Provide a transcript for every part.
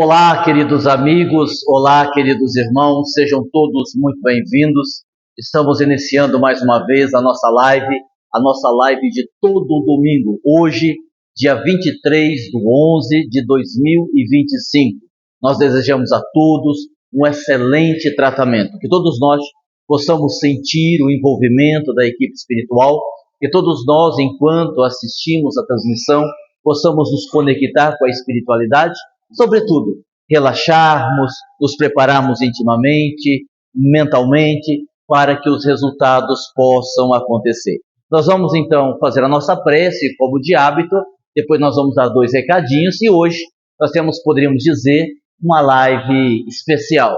Olá, queridos amigos, olá, queridos irmãos, sejam todos muito bem-vindos. Estamos iniciando mais uma vez a nossa live de todo domingo, hoje, dia 23 de 11 de 2025. Nós desejamos a todos um excelente tratamento, que todos nós possamos sentir o envolvimento da equipe espiritual, que todos nós, enquanto assistimos a transmissão, possamos nos conectar com a espiritualidade, sobretudo, relaxarmos, nos prepararmos intimamente, mentalmente, para que os resultados possam acontecer. Nós vamos então fazer a nossa prece, como de hábito, depois nós vamos dar 2 recadinhos, e hoje nós poderíamos dizer, uma live especial.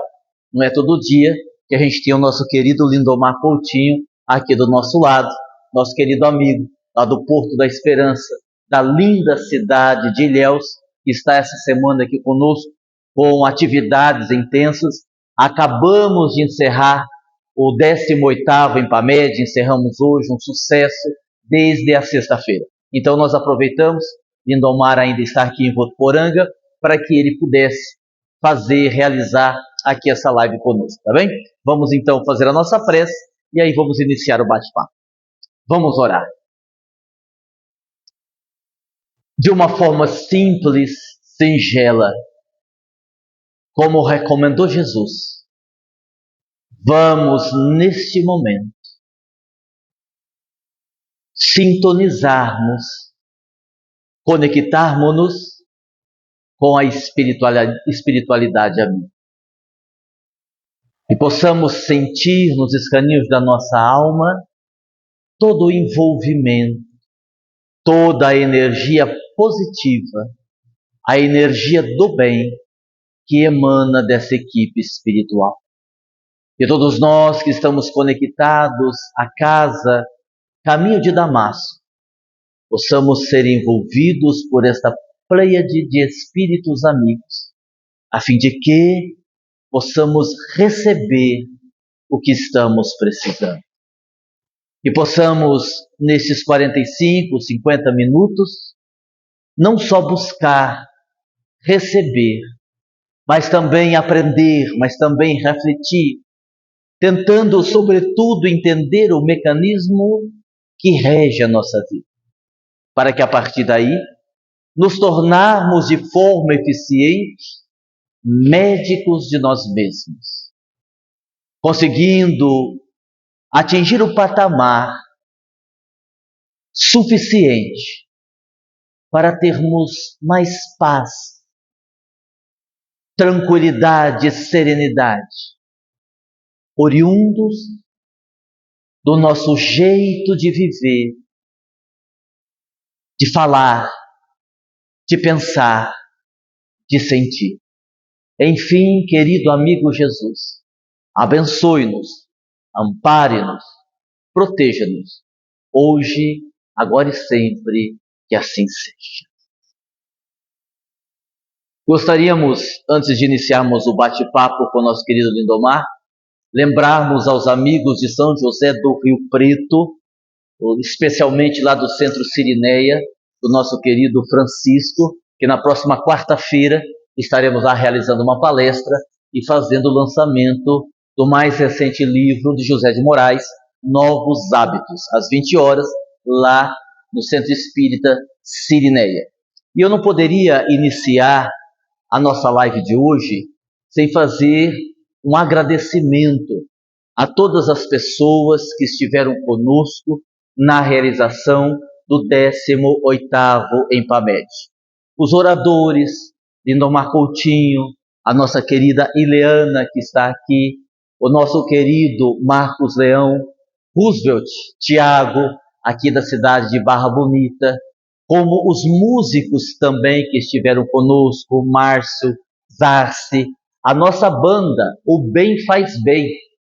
Não é todo dia que a gente tem o nosso querido Lindomar Coutinho aqui do nosso lado, nosso querido amigo, lá do Porto da Esperança, da linda cidade de Ilhéus, que está essa semana aqui conosco, com atividades intensas. Acabamos de encerrar o 18º Empamed, encerramos hoje um sucesso desde a sexta-feira. Então nós aproveitamos, Lindomar ainda está aqui em Votuporanga, para que ele pudesse realizar aqui essa live conosco, tá bem? Vamos então fazer a nossa prece e aí vamos iniciar o bate-papo. Vamos orar. De uma forma simples, singela, como recomendou Jesus, vamos neste momento sintonizarmos, conectarmos-nos com a espiritualidade amiga. E possamos sentir nos escaninhos da nossa alma todo o envolvimento, toda a energia positiva, a energia do bem que emana dessa equipe espiritual. E todos nós que estamos conectados à casa, caminho de Damasco, possamos ser envolvidos por esta pleiade de espíritos amigos, a fim de que possamos receber o que estamos precisando. E possamos, nesses 45, 50 minutos, não só buscar, receber, mas também aprender, mas também refletir, tentando, sobretudo, entender o mecanismo que rege a nossa vida, para que a partir daí nos tornarmos de forma eficiente médicos de nós mesmos, conseguindo atingir o patamar suficiente para termos mais paz, tranquilidade e serenidade, oriundos do nosso jeito de viver, de falar, de pensar, de sentir. Enfim, querido amigo Jesus, abençoe-nos, ampare-nos, proteja-nos, hoje, agora e sempre, que assim seja. Gostaríamos, antes de iniciarmos o bate-papo com o nosso querido Lindomar, lembrarmos aos amigos de São José do Rio Preto, especialmente lá do Centro Sirineia, do nosso querido Francisco, que na próxima quarta-feira estaremos lá realizando uma palestra e fazendo o lançamento do mais recente livro de José de Moraes, Novos Hábitos, às 20 horas, lá no Centro Espírita Sirineia. E eu não poderia iniciar a nossa live de hoje sem fazer um agradecimento a todas as pessoas que estiveram conosco na realização do 18º Empamed. Os oradores, Lindomar Coutinho, a nossa querida Ileana, que está aqui, o nosso querido Marcos Leão, Roosevelt, Tiago, aqui da cidade de Barra Bonita, como os músicos também que estiveram conosco, Márcio, Zarce, a nossa banda, O Bem Faz Bem,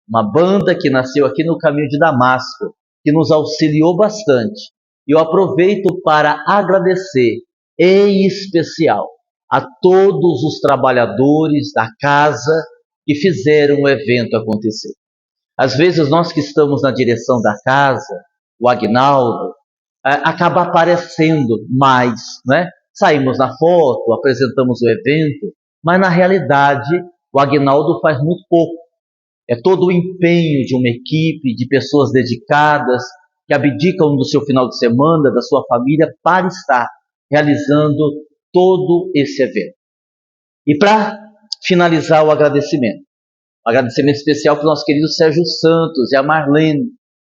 uma banda que nasceu aqui no caminho de Damasco, que nos auxiliou bastante. E eu aproveito para agradecer, em especial, a todos os trabalhadores da casa que fizeram o evento acontecer. Às vezes nós que estamos na direção da casa, o Agnaldo, acaba aparecendo mais, né? Saímos na foto, apresentamos o evento, mas na realidade o Aguinaldo faz muito pouco. É todo o empenho de uma equipe, de pessoas dedicadas, que abdicam do seu final de semana, da sua família, para estar realizando todo esse evento. E para finalizar o agradecimento especial para o nosso querido Sérgio Santos e a Marlene,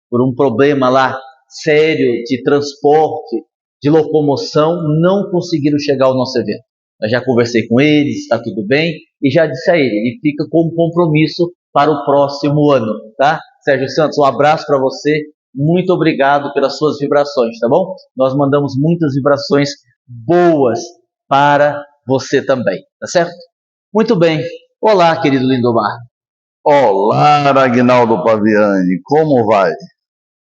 por um problema lá sério de transporte, de locomoção, não conseguiram chegar ao nosso evento. Eu já conversei com eles, está tudo bem, e já disse a ele fica com um compromisso para o próximo ano, tá? Sérgio Santos, um abraço para você, muito obrigado pelas suas vibrações, tá bom? Nós mandamos muitas vibrações boas para você também, tá certo? Muito bem. Olá, querido Lindomar. Olá, Aguinaldo Paviani, como vai?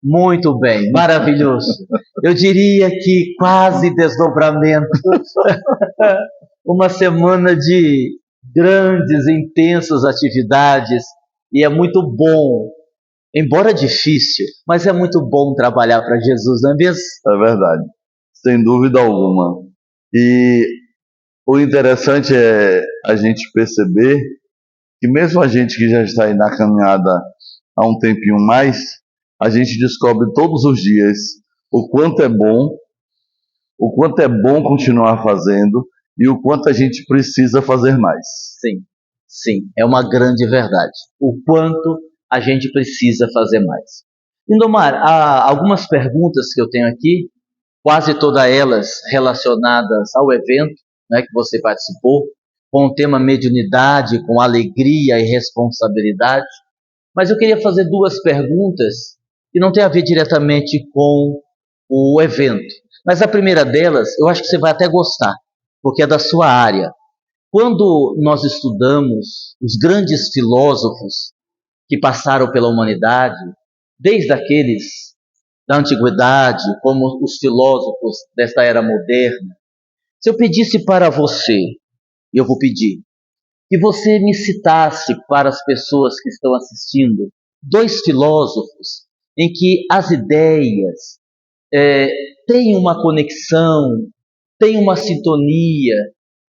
Muito bem, maravilhoso. Eu diria que quase desdobramento. Uma semana de grandes, intensas atividades, e é muito bom, embora difícil, mas é muito bom trabalhar para Jesus, não é mesmo? É verdade, sem dúvida alguma. E o interessante é a gente perceber que mesmo a gente que já está aí na caminhada há um tempinho mais, a gente descobre todos os dias o quanto é bom continuar fazendo e o quanto a gente precisa fazer mais. Sim, sim, é uma grande verdade. O quanto a gente precisa fazer mais. Lindomar, há algumas perguntas que eu tenho aqui, quase todas elas relacionadas ao evento, né, que você participou, com o tema mediunidade, com alegria e responsabilidade. Mas eu queria fazer duas perguntas que não têm a ver diretamente com o evento. Mas a primeira delas, eu acho que você vai até gostar, porque é da sua área. Quando nós estudamos os grandes filósofos que passaram pela humanidade, desde aqueles da antiguidade, como os filósofos desta era moderna, se eu pedisse para você, e eu vou pedir, que você me citasse para as pessoas que estão assistindo, dois filósofos em que as ideias têm uma conexão, têm uma sintonia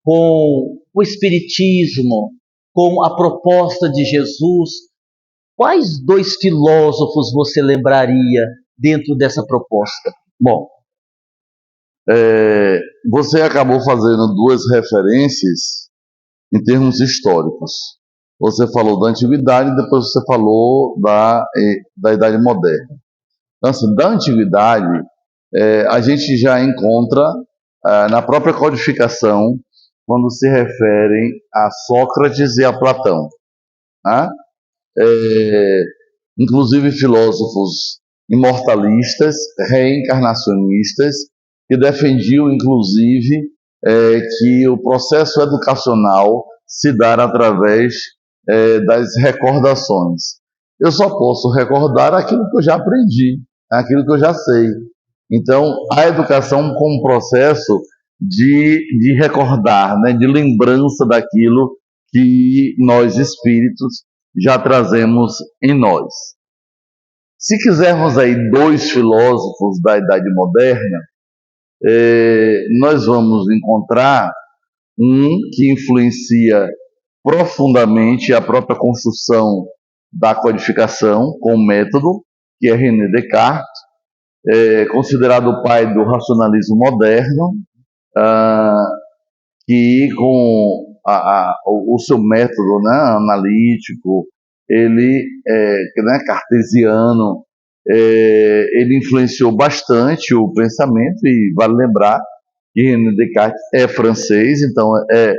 com o Espiritismo, com a proposta de Jesus, quais dois filósofos você lembraria dentro dessa proposta? Bom, você acabou fazendo duas referências em termos históricos. Você falou da antiguidade e depois você falou da Idade Moderna. Então, assim, da antiguidade, a gente já encontra na própria codificação, quando se referem a Sócrates e a Platão. Né? Inclusive filósofos imortalistas, reencarnacionistas, que defendiam, inclusive, que o processo educacional se dá através das recordações. Eu só posso recordar aquilo que eu já aprendi, aquilo que eu já sei. Então, a educação como processo de recordar, né, de lembrança daquilo que nós espíritos já trazemos em nós. Se quisermos aí dois filósofos da Idade Moderna, nós vamos encontrar um que influencia profundamente a própria construção da codificação com o método, que é René Descartes, considerado o pai do racionalismo moderno, que com o seu método, né, analítico, ele né, cartesiano, ele influenciou bastante o pensamento, e vale lembrar que René Descartes é francês, então é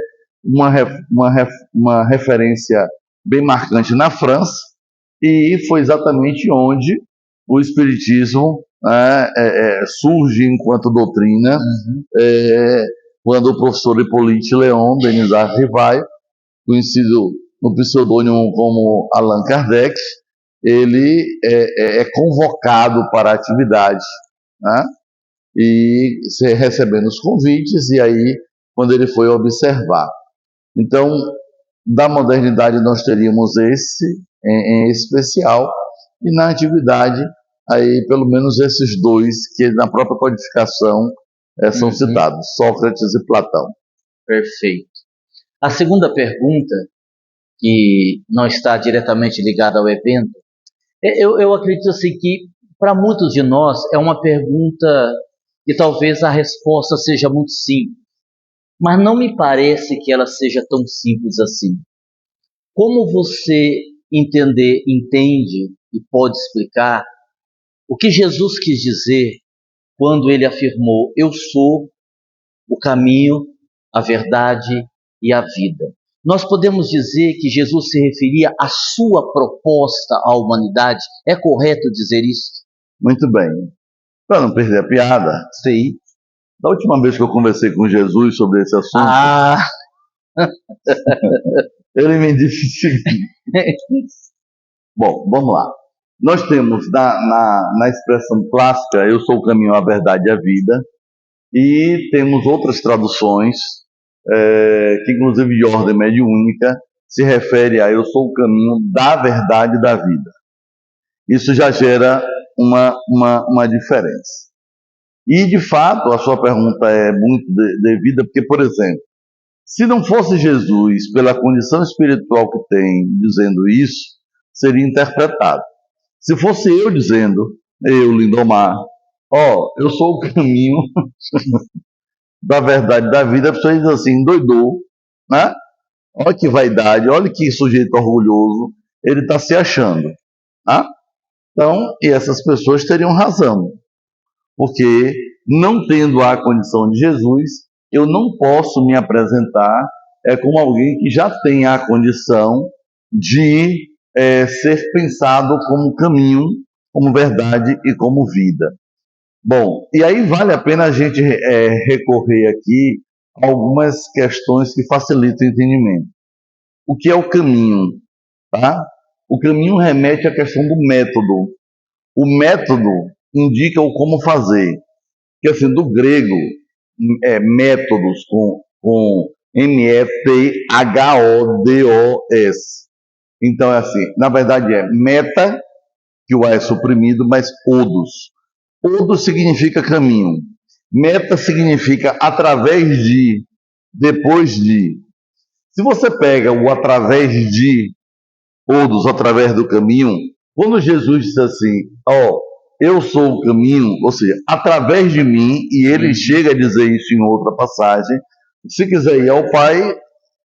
uma referência bem marcante na França, e foi exatamente onde o Espiritismo surge enquanto doutrina, quando o professor Hippolyte Léon Denisard Rivail, conhecido no pseudônimo como Allan Kardec, ele é convocado para a atividade, né? E recebendo os convites, e aí quando ele foi observar. Então, da modernidade nós teríamos esse em especial, e na antiguidade aí pelo menos esses dois que na própria codificação são citados, Sócrates e Platão. Perfeito. A segunda pergunta, que não está diretamente ligada ao evento, eu acredito assim que para muitos de nós é uma pergunta que talvez a resposta seja muito simples, mas não me parece que ela seja tão simples assim. Como você entende e pode explicar o que Jesus quis dizer quando ele afirmou: eu sou o caminho, a verdade e a vida? Nós podemos dizer que Jesus se referia à sua proposta à humanidade? É correto dizer isso? Muito bem. Para não perder a piada, Sim. da última vez que eu conversei com Jesus sobre esse assunto, ele me disse o seguinte. Bom, vamos lá. Nós temos na expressão clássica, eu sou o caminho, a verdade e a vida, e temos outras traduções, que inclusive de ordem mediúnica, se refere a eu sou o caminho da verdade e da vida. Isso já gera uma diferença. E, de fato, a sua pergunta é muito devida, porque, por exemplo, se não fosse Jesus, pela condição espiritual que tem, dizendo isso, seria interpretado. Se fosse eu dizendo, eu, Lindomar, eu sou o caminho da verdade da vida, a pessoa diz assim, endoidou, né? Olha que vaidade, olha que sujeito orgulhoso, ele está se achando. Né? Então, e essas pessoas teriam razão, porque não tendo a condição de Jesus, eu não posso me apresentar como alguém que já tem a condição de ser pensado como caminho, como verdade e como vida. Bom, e aí vale a pena a gente recorrer aqui a algumas questões que facilitam o entendimento. O que é o caminho? Tá? O caminho remete à questão do método. O método indica o como fazer. Que assim, do grego, métodos com M-E-T-H-O-D-O-S. Então é assim, na verdade é meta, que o A é suprimido, mas odos. Odos significa caminho. Meta significa através de, depois de. Se você pega o através de, odos, através do caminho, quando Jesus disse assim, eu sou o caminho, ou seja, através de mim, e ele chega a dizer isso em outra passagem, se quiser ir ao Pai,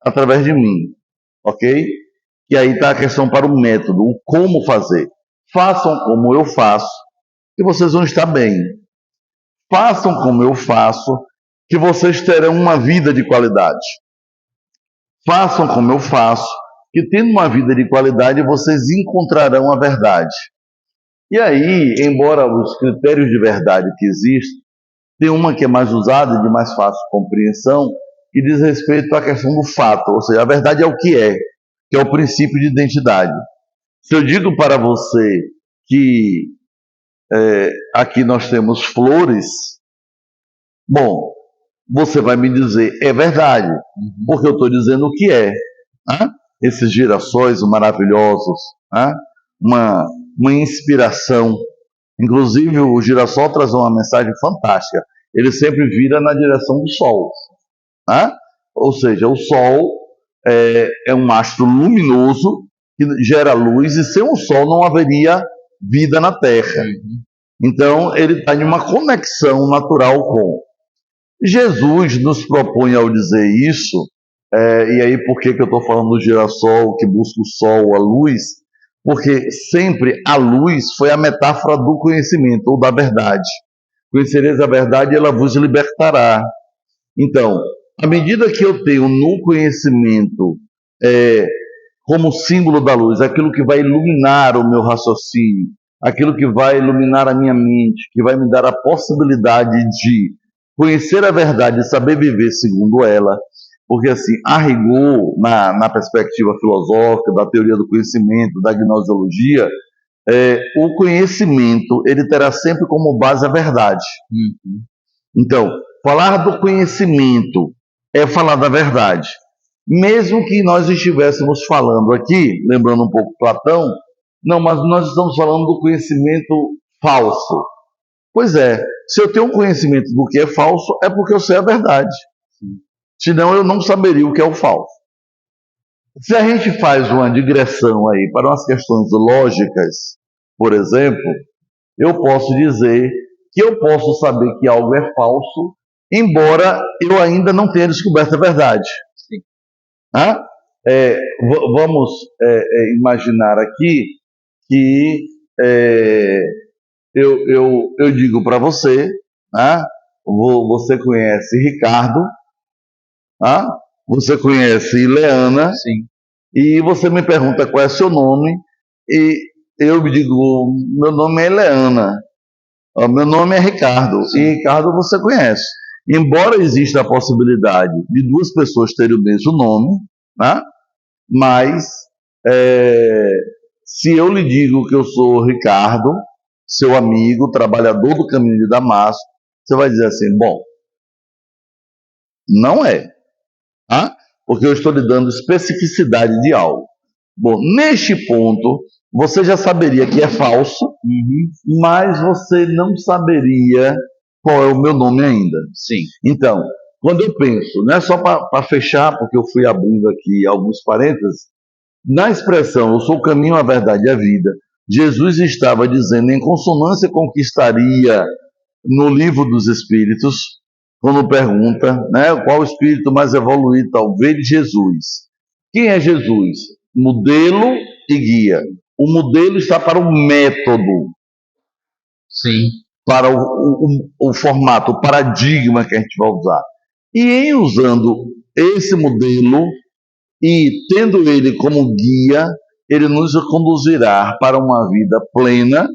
através de mim, ok? E aí está a questão para o método, o como fazer. Façam como eu faço, que vocês vão estar bem. Façam como eu faço, que vocês terão uma vida de qualidade. Façam como eu faço, que tendo uma vida de qualidade, vocês encontrarão a verdade. E aí, embora os critérios de verdade que existem, tem uma que é mais usada e de mais fácil compreensão, que diz respeito à questão do fato, ou seja, a verdade é o que é o princípio de identidade. Se eu digo para você que aqui nós temos flores, bom, você vai me dizer, é verdade, porque eu estou dizendo o que é. Né? Esses girassóis maravilhosos, né? uma inspiração. Inclusive, o girassol traz uma mensagem fantástica. Ele sempre vira na direção do Sol. Né? Ou seja, o Sol é um astro luminoso que gera luz, e sem o Sol não haveria vida na Terra. Então, ele está em uma conexão natural com. Jesus nos propõe ao dizer isso, e aí por que eu estou falando do girassol que busca o sol, a luz? Porque sempre a luz foi a metáfora do conhecimento ou da verdade. Conhecereis a verdade e ela vos libertará. Então, à medida que eu tenho no conhecimento como símbolo da luz, aquilo que vai iluminar o meu raciocínio, aquilo que vai iluminar a minha mente, que vai me dar a possibilidade de conhecer a verdade e saber viver segundo ela, porque assim, a rigor, na perspectiva filosófica, da teoria do conhecimento, da gnoseologia, o conhecimento ele terá sempre como base a verdade. Então, falar do conhecimento é falar da verdade. Mesmo que nós estivéssemos falando aqui, lembrando um pouco Platão, não, mas nós estamos falando do conhecimento falso. Pois é, se eu tenho um conhecimento do que é falso, é porque eu sei a verdade. Senão eu não saberia o que é o falso. Se a gente faz uma digressão aí para umas questões lógicas, por exemplo, eu posso dizer que eu posso saber que algo é falso, embora eu ainda não tenha descoberto a verdade. Sim. Vamos imaginar aqui que eu digo para você, você conhece Ricardo, você conhece Ileana, Sim. e você me pergunta qual é seu nome, e eu me digo, meu nome é Ileana, meu nome é Ricardo, Sim. e Ricardo você conhece. Embora exista a possibilidade de duas pessoas terem o mesmo nome, mas se eu lhe digo que eu sou Ricardo, seu amigo, trabalhador do Caminho de Damasco, você vai dizer assim, bom, não é. Porque eu estou lhe dando especificidade de algo. Bom, neste ponto, você já saberia que é falso, mas você não saberia qual é o meu nome ainda. Sim. Então, quando eu penso, não é só para fechar, porque eu fui abrindo aqui alguns parênteses, na expressão eu sou o caminho, a verdade e a vida, Jesus estava dizendo, em consonância com o que estaria no livro dos Espíritos, quando pergunta, qual o espírito mais evoluído, talvez Jesus. Quem é Jesus? Modelo e guia. O modelo está para o método. Sim. Para o formato, o paradigma que a gente vai usar. E em usando esse modelo e tendo ele como guia, ele nos conduzirá para uma vida plena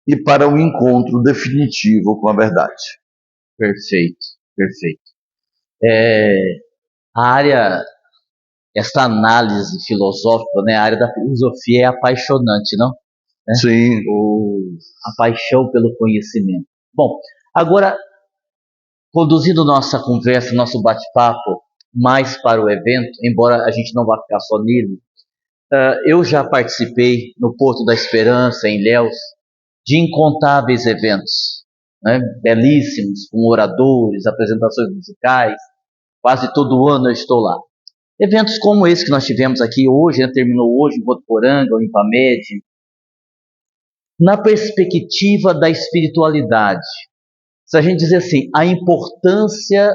e para um encontro definitivo com a verdade. Perfeito, perfeito. A área, essa análise filosófica, a área da filosofia é apaixonante, não? Sim. A paixão pelo conhecimento. Bom, agora, conduzindo nossa conversa, nosso bate-papo mais para o evento, embora a gente não vá ficar só nele, eu já participei no Porto da Esperança, em Ilhéus, de incontáveis eventos, belíssimos, com oradores, apresentações musicais. Quase todo ano eu estou lá. Eventos como esse que nós tivemos aqui hoje, terminou hoje em Votuporanga, ou em Ipamed, na perspectiva da espiritualidade. Se a gente dizer assim, a importância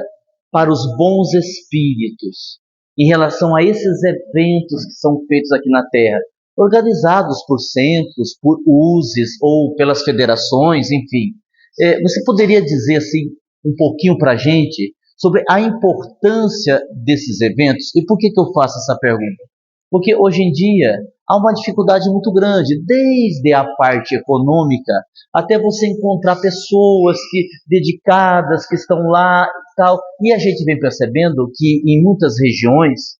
para os bons espíritos em relação a esses eventos que são feitos aqui na Terra, organizados por centros, por USES ou pelas federações, enfim. Você poderia dizer assim um pouquinho para a gente sobre a importância desses eventos? E por que eu faço essa pergunta? Porque hoje em dia há uma dificuldade muito grande, desde a parte econômica até você encontrar pessoas dedicadas, que estão lá e tal. E a gente vem percebendo que em muitas regiões,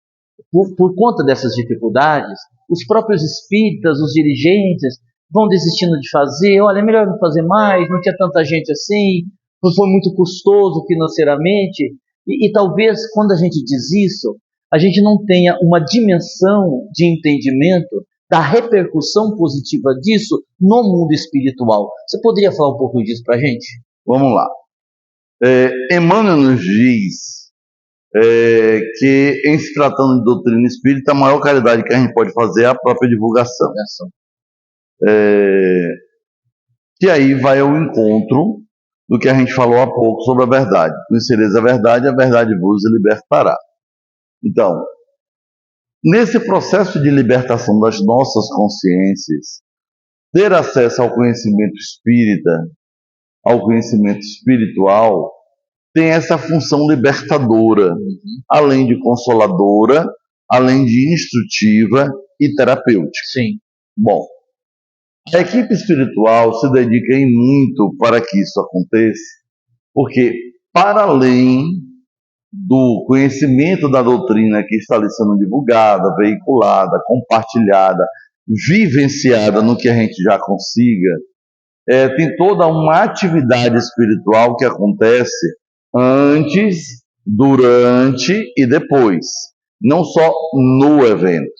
por conta dessas dificuldades, os próprios espíritas, os dirigentes, vão desistindo de fazer. Olha, é melhor não fazer mais, não tinha tanta gente assim, não foi muito custoso financeiramente. E talvez quando a gente diz isso, a gente não tenha uma dimensão de entendimento da repercussão positiva disso no mundo espiritual. Você poderia falar um pouco disso para a gente? Vamos lá. Emmanuel nos diz que, em se tratando de doutrina espírita, a maior caridade que a gente pode fazer é a própria divulgação. Que aí vai ao encontro do que a gente falou há pouco sobre a verdade. Conhecereis a verdade vos libertará. Então, nesse processo de libertação das nossas consciências, ter acesso ao conhecimento espírita, ao conhecimento espiritual, tem essa função libertadora, além de consoladora, além de instrutiva e terapêutica. Sim. Bom, a equipe espiritual se dedica em muito para que isso aconteça, porque para além do conhecimento da doutrina que está ali sendo divulgada, veiculada, compartilhada, vivenciada no que a gente já consiga, tem toda uma atividade espiritual que acontece antes, durante e depois, não só no evento.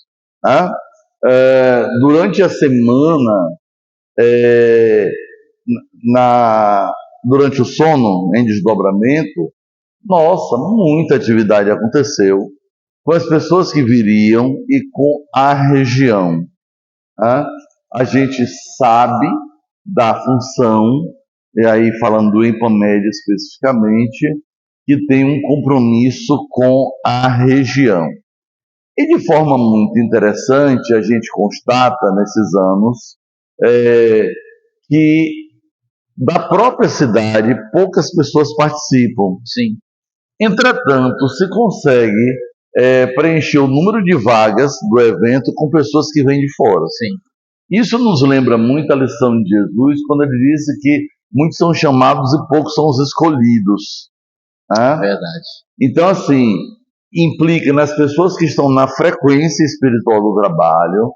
Durante a semana, durante o sono em desdobramento, Nossa, muita atividade aconteceu com as pessoas que viriam e com a região. Né? A gente sabe da função, e aí falando do Ipamed especificamente, que tem um compromisso com a região. E de forma muito interessante, a gente constata nesses anos que da própria cidade poucas pessoas participam. Sim. Entretanto, se consegue preencher o número de vagas do evento com pessoas que vêm de fora. Sim. Isso nos lembra muito a lição de Jesus, quando ele disse que muitos são chamados e poucos são os escolhidos. Né? Verdade. Então, assim, implica nas pessoas que estão na frequência espiritual do trabalho,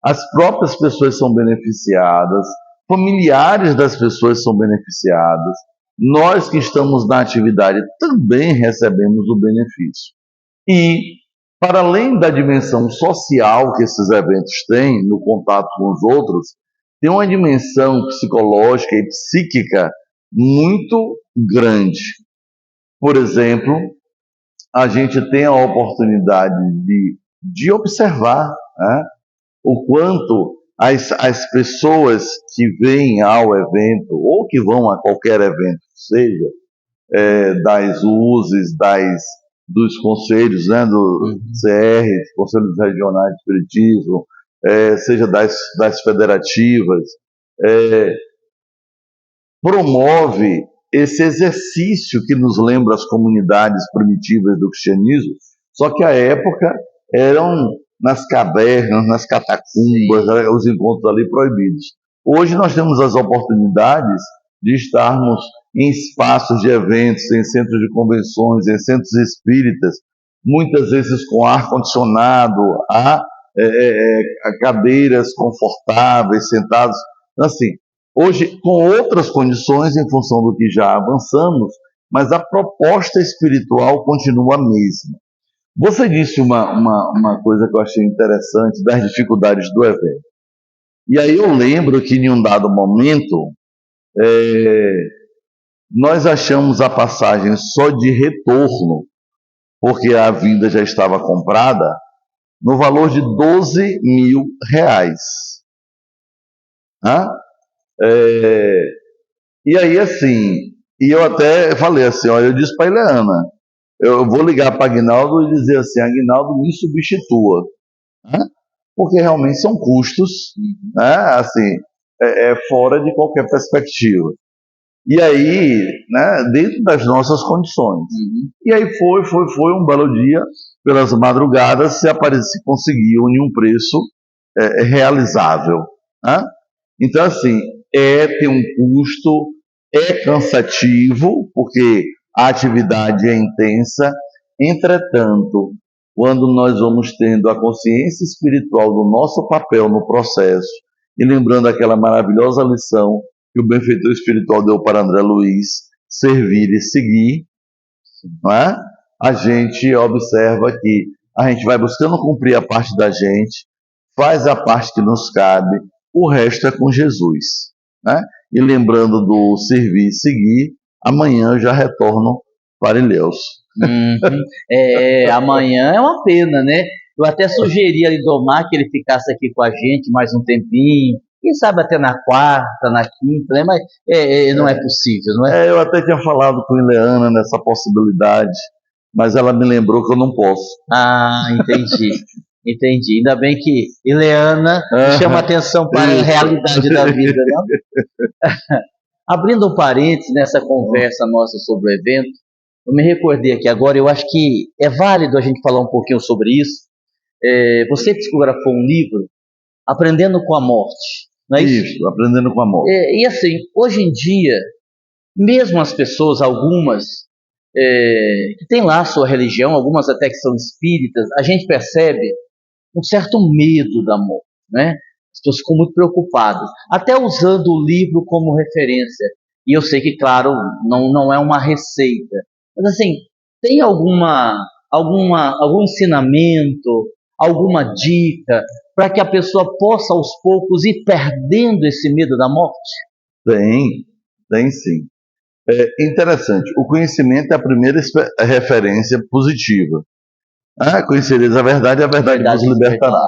as próprias pessoas são beneficiadas, familiares das pessoas são beneficiadas, nós que estamos na atividade também recebemos o benefício. E, para além da dimensão social que esses eventos têm no contato com os outros, tem uma dimensão psicológica e psíquica muito grande. Por exemplo, a gente tem a oportunidade de observar, né, o quanto as pessoas que vêm ao evento, ou que vão a qualquer evento, seja das USES, dos conselhos, né, do CR, Conselhos Regionais de Espiritismo, seja das federativas, promove esse exercício que nos lembra as comunidades primitivas do cristianismo, só que a época eram nas cavernas, nas catacumbas, os encontros ali proibidos. Hoje nós temos as oportunidades de estarmos em espaços de eventos, em centros de convenções, em centros espíritas, muitas vezes com ar-condicionado, a cadeiras confortáveis, sentados. Assim, hoje, com outras condições, em função do que já avançamos, mas a proposta espiritual continua a mesma. Você disse uma coisa que eu achei interessante das dificuldades do evento. E aí eu lembro que em um dado momento, nós achamos a passagem só de retorno, porque a vinda já estava comprada, no valor de R$12.000. E aí, assim, e eu até falei assim, olha, eu disse para a Ileana, eu vou ligar para Aguinaldo e dizer assim, Aguinaldo me substitua, né? Porque realmente são custos, né? Assim, fora de qualquer perspectiva. E aí, né, dentro das nossas condições. E aí foi um belo dia, pelas madrugadas, se conseguiu em um preço realizável. Né? Então, assim, tem um custo, é cansativo, porque a atividade é intensa. Entretanto, quando nós vamos tendo a consciência espiritual do nosso papel no processo, e lembrando aquela maravilhosa lição que o benfeitor espiritual deu para André Luiz, servir e seguir, não é? A gente observa que a gente vai buscando cumprir a parte da gente, faz a parte que nos cabe, o resto é com Jesus. Né? E lembrando do servir e seguir, amanhã eu já retorno para Ilhéus. Amanhã é uma pena, né? Eu até sugeri a Lindomar que ele ficasse aqui com a gente mais um tempinho, quem sabe até na quarta, na quinta, né? Mas não é possível, não é? Eu até tinha falado com a Ileana nessa possibilidade, mas ela me lembrou que eu não posso. Ah, entendi. Entendi. Ainda bem que Ileana chama atenção para a realidade da vida, não? Abrindo um parênteses nessa conversa nossa sobre o evento, eu me recordei aqui agora, eu acho que é válido a gente falar um pouquinho sobre isso. Você psicografou um livro, Aprendendo com a Morte, não é isso? Isso, Aprendendo com a Morte. E assim, hoje em dia, mesmo as pessoas, algumas, que têm lá a sua religião, algumas até que são espíritas, a gente percebe um certo medo da morte, né? As pessoas ficam muito preocupadas, até usando o livro como referência. E eu sei que, claro, não é uma receita, mas assim, tem algum ensinamento, alguma dica para que a pessoa possa aos poucos ir perdendo esse medo da morte? Tem sim. Interessante. O conhecimento é a primeira referência positiva. Conhecereis a verdade e a verdade vos libertará.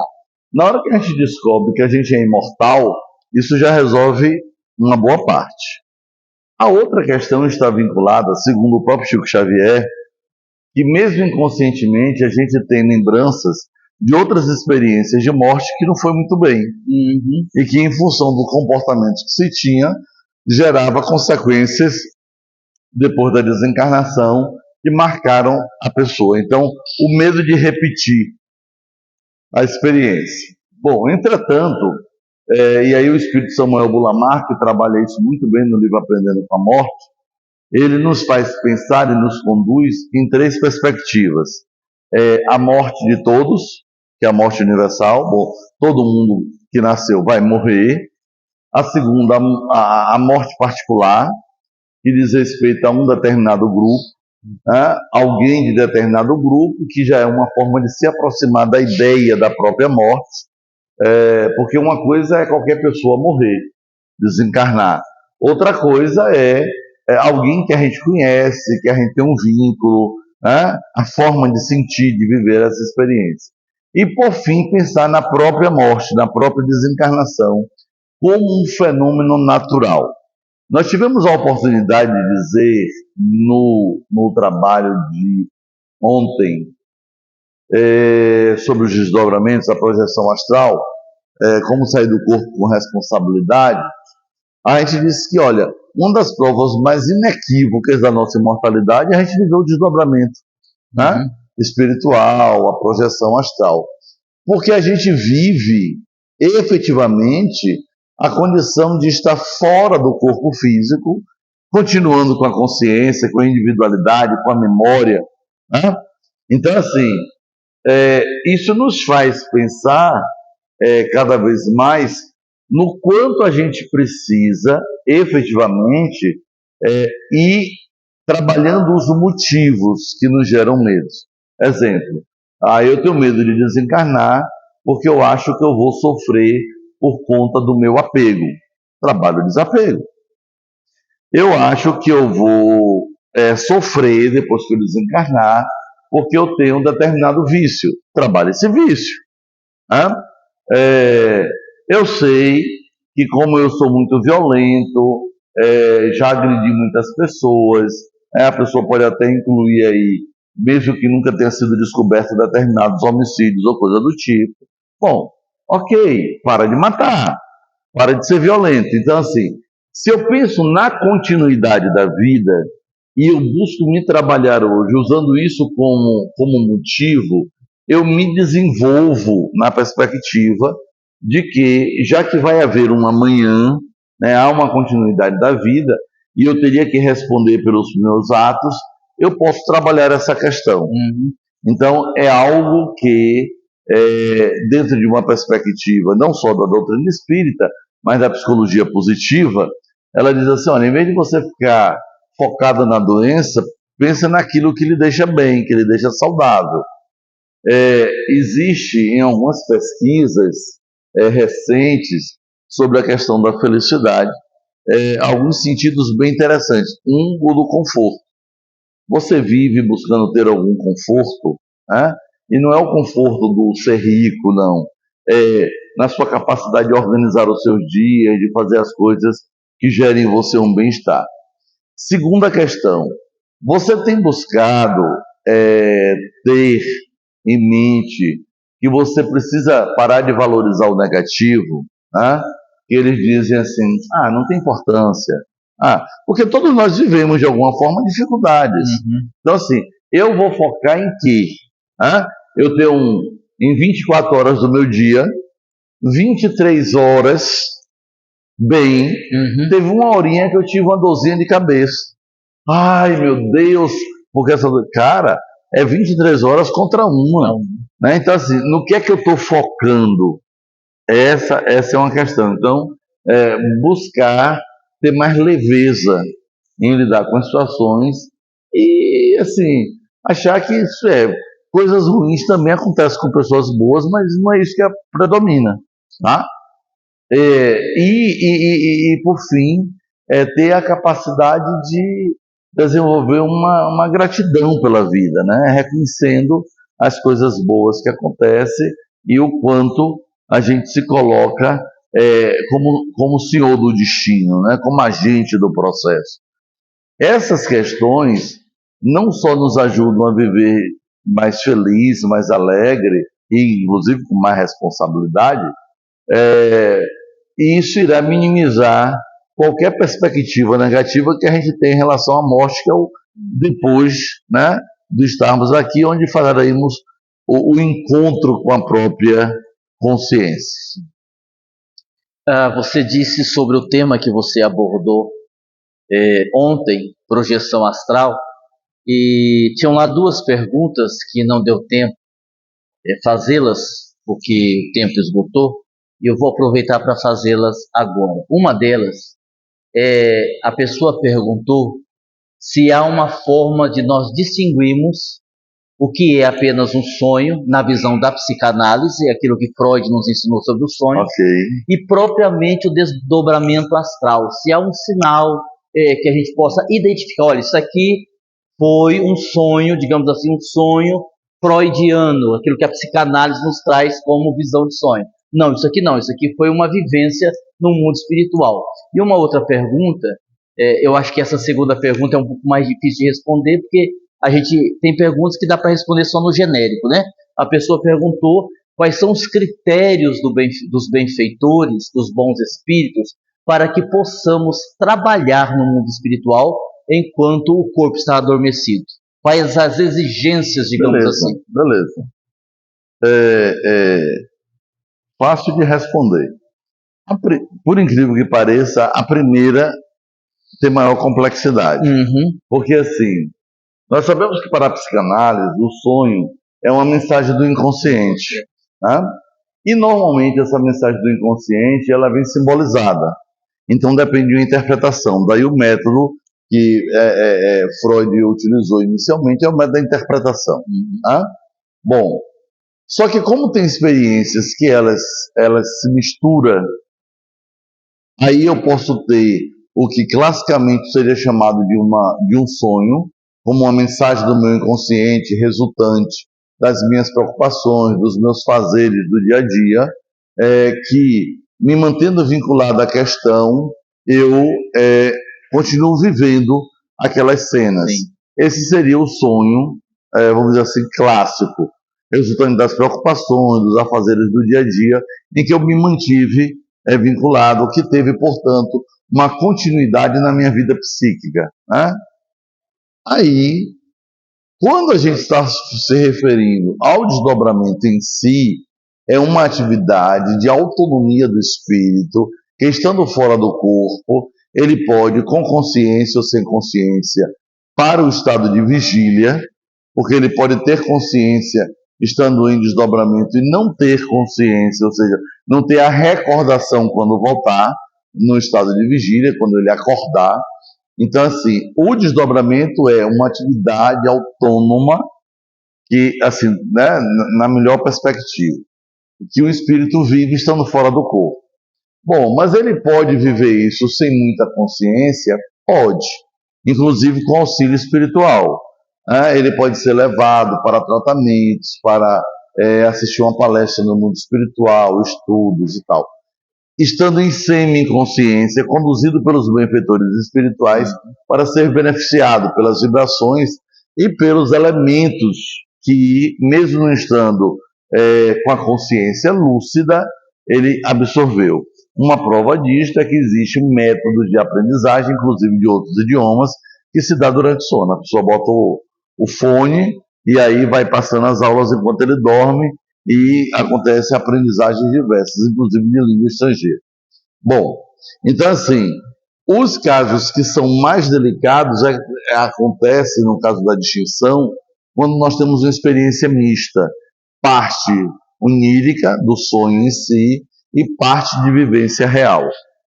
Na hora que a gente descobre que a gente é imortal, isso já resolve uma boa parte. A outra questão está vinculada, segundo o próprio Chico Xavier, que mesmo inconscientemente a gente tem lembranças de outras experiências de morte que não foi muito bem. E que, em função do comportamento que se tinha, gerava consequências depois da desencarnação que marcaram a pessoa. Então, o medo de repetir a experiência. Bom, entretanto, e aí o Espírito Samuel Bulamar, que trabalha isso muito bem no livro Aprendendo com a Morte, ele nos faz pensar e nos conduz em 3 perspectivas. A morte de todos, que é a morte universal. Bom, todo mundo que nasceu vai morrer. A segunda, a morte particular, que diz respeito a um determinado grupo, alguém de determinado grupo, que já é uma forma de se aproximar da ideia da própria morte, porque uma coisa é qualquer pessoa morrer, desencarnar. Outra coisa é alguém que a gente conhece, que a gente tem um vínculo, a forma de sentir, de viver essa experiência. E, por fim, pensar na própria morte, na própria desencarnação, como um fenômeno natural. Nós tivemos a oportunidade de dizer no trabalho de ontem sobre os desdobramentos, a projeção astral, como sair do corpo com responsabilidade. A gente disse que, olha, uma das provas mais inequívocas da nossa imortalidade é a gente viver o desdobramento espiritual, a projeção astral. Porque a gente vive efetivamente a condição de estar fora do corpo físico, continuando com a consciência, com a individualidade, com a memória. Então, assim, isso nos faz pensar cada vez mais no quanto a gente precisa, efetivamente, ir trabalhando os motivos que nos geram medo. Exemplo, eu tenho medo de desencarnar porque eu acho que eu vou sofrer por conta do meu apego. Trabalho o desapego. Eu acho que eu vou sofrer depois que eu desencarnar porque eu tenho um determinado vício. Trabalho esse vício. Eu sei que, como eu sou muito violento, já agredi muitas pessoas, a pessoa pode até incluir aí, mesmo que nunca tenha sido descoberto determinados homicídios ou coisa do tipo. Bom, ok, para de matar, para de ser violento. Então, assim, se eu penso na continuidade da vida e eu busco me trabalhar hoje usando isso como motivo, eu me desenvolvo na perspectiva de que, já que vai haver um amanhã, há uma continuidade da vida, e eu teria que responder pelos meus atos, eu posso trabalhar essa questão. Então, é algo que, dentro de uma perspectiva não só da doutrina espírita, mas da psicologia positiva, ela diz assim, olha, em vez de você ficar focado na doença, pensa naquilo que lhe deixa bem, que lhe deixa saudável. Existe em algumas pesquisas recentes sobre a questão da felicidade alguns sentidos bem interessantes. O do conforto. Você vive buscando ter algum conforto, e não é o conforto do ser rico, não. Na sua capacidade de organizar os seus dias, de fazer as coisas que gerem em você um bem-estar. Segunda questão, você tem buscado ter em mente que você precisa parar de valorizar o negativo, que eles dizem assim, não tem importância, porque todos nós vivemos de alguma forma dificuldades. Então, assim, eu vou focar em quê? Eu tenho em 24 horas do meu dia, 23 horas bem, teve uma horinha que eu tive uma dorzinha de cabeça. Ai, meu Deus, porque essa cara é 23 horas contra uma. Então, assim, no que é que eu estou focando? Essa é uma questão. Então, buscar ter mais leveza em lidar com as situações e, assim, achar que isso coisas ruins também acontecem com pessoas boas, mas não é isso que predomina, tá? E por fim, é ter a capacidade de desenvolver uma gratidão pela vida, né? Reconhecendo as coisas boas que acontecem e o quanto a gente se coloca como senhor do destino, né? Como agente do processo. Essas questões não só nos ajudam a viver mais feliz, mais alegre e inclusive com mais responsabilidade, e isso irá minimizar qualquer perspectiva negativa que a gente tem em relação à morte, que é o depois, né, de estarmos aqui, onde faremos o encontro com a própria consciência. Você disse sobre o tema que você abordou ontem, projeção astral, e tinham lá duas perguntas que não deu tempo fazê-las, porque o tempo esgotou, e eu vou aproveitar para fazê-las agora. Uma delas, a pessoa perguntou se há uma forma de nós distinguirmos o que é apenas um sonho, na visão da psicanálise, aquilo que Freud nos ensinou sobre o sonho, e propriamente o desdobramento astral. Se há um sinal que a gente possa identificar, olha, isso aqui foi um sonho, digamos assim, um sonho freudiano, aquilo que a psicanálise nos traz como visão de sonho. Não, isso aqui foi uma vivência no mundo espiritual. E uma outra pergunta, eu acho que essa segunda pergunta é um pouco mais difícil de responder, porque a gente tem perguntas que dá para responder só no genérico, né? A pessoa perguntou quais são os critérios dos benfeitores, dos bons espíritos, para que possamos trabalhar no mundo espiritual enquanto o corpo está adormecido. Quais as exigências, digamos assim? Beleza. Fácil de responder. Por incrível que pareça, a primeira tem maior complexidade. Porque assim, nós sabemos que para a psicanálise, o sonho é uma mensagem do inconsciente. Né? E normalmente essa mensagem do inconsciente ela vem simbolizada. Então depende de uma interpretação. Daí o método que Freud utilizou inicialmente é o método da interpretação. Né? Bom, só que como tem experiências que elas se misturam, aí eu posso ter o que classicamente seria chamado de um sonho, como uma mensagem do meu inconsciente resultante das minhas preocupações, dos meus fazeres do dia a dia, que me mantendo vinculado à questão, eu continuo vivendo aquelas cenas. Sim. Esse seria o sonho, vamos dizer assim, clássico, resultante das preocupações, dos afazeres do dia a dia, em que eu me mantive vinculado, que teve, portanto, uma continuidade na minha vida psíquica. Né? Aí, quando a gente está se referindo ao desdobramento em si, é uma atividade de autonomia do espírito, que estando fora do corpo, ele pode, com consciência ou sem consciência, para o estado de vigília, porque ele pode ter consciência estando em desdobramento e não ter consciência, ou seja, não ter a recordação quando voltar no estado de vigília, quando ele acordar. Então, assim, o desdobramento é uma atividade autônoma que, assim, né, na melhor perspectiva, que o espírito vive estando fora do corpo. Bom, mas ele pode viver isso sem muita consciência? Pode, inclusive com auxílio espiritual. Ele pode ser levado para tratamentos, para assistir uma palestra no mundo espiritual, estudos e tal. Estando em semi-inconsciência, conduzido pelos benfeitores espirituais para ser beneficiado pelas vibrações e pelos elementos que, mesmo não estando com a consciência lúcida, ele absorveu. Uma prova disto é que existe um método de aprendizagem, inclusive de outros idiomas, que se dá durante o sono. A pessoa bota o fone e aí vai passando as aulas enquanto ele dorme e acontece aprendizagens diversas, inclusive de língua estrangeira. Bom, então assim, os casos que são mais delicados acontece no caso da distinção quando nós temos uma experiência mista, parte onírica do sonho em si e parte de vivência real.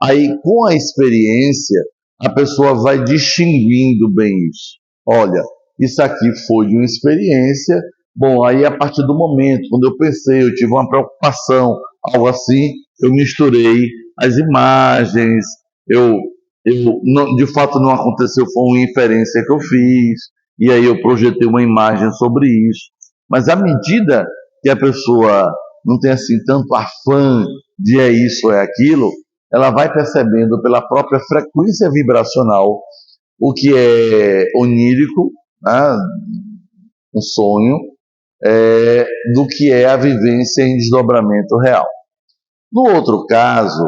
Aí, com a experiência, a pessoa vai distinguindo bem isso. Olha, isso aqui foi de uma experiência. Bom, aí a partir do momento, quando eu pensei, eu tive uma preocupação, algo assim, eu misturei as imagens, eu De fato não aconteceu, foi uma inferência que eu fiz, e aí eu projetei uma imagem sobre isso. Mas à medida que a pessoa não tem assim tanto afã de é isso, é aquilo, ela vai percebendo pela própria frequência vibracional o que é onírico, né, um sonho, do que é a vivência em desdobramento real. No outro caso,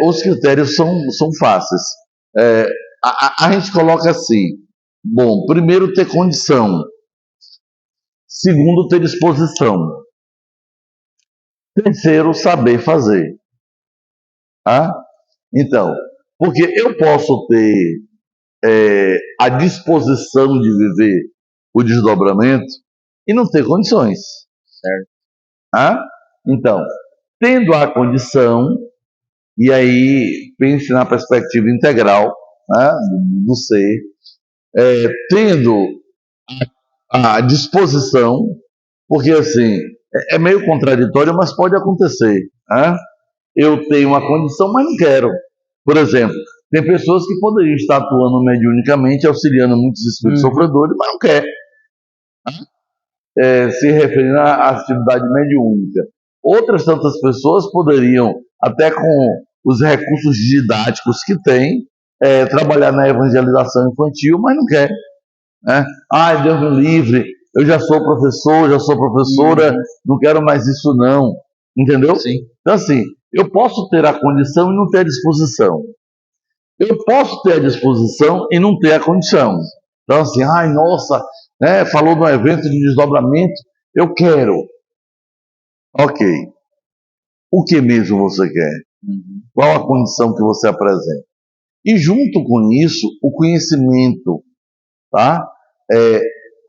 os critérios são fáceis. A gente coloca assim: bom, primeiro ter condição, segundo ter disposição, terceiro saber fazer. Tá? Então, porque eu posso ter a disposição de viver o desdobramento e não ter condições. Certo? Tá? Então, tendo a condição, e aí pense na perspectiva integral, né, do ser, tendo a disposição, porque assim, é meio contraditório, mas pode acontecer. Né? Eu tenho uma condição, mas não quero. Por exemplo, tem pessoas que poderiam estar atuando mediunicamente, auxiliando muitos espíritos sofredores, mas não quer. Se referindo à atividade mediúnica. Outras tantas pessoas poderiam, até com os recursos didáticos que têm, trabalhar na evangelização infantil, mas não quer. Né? Ai, Deus me livre, eu já sou professor, já sou professora, não quero mais isso não. Entendeu? Sim. Então assim, eu posso ter a condição e não ter a disposição. Eu posso ter a disposição e não ter a condição. Então assim, ai, nossa, falou de um evento de desdobramento, eu quero. Ok. O que mesmo você quer? Qual a condição que você apresenta? E junto com isso, o conhecimento, tá?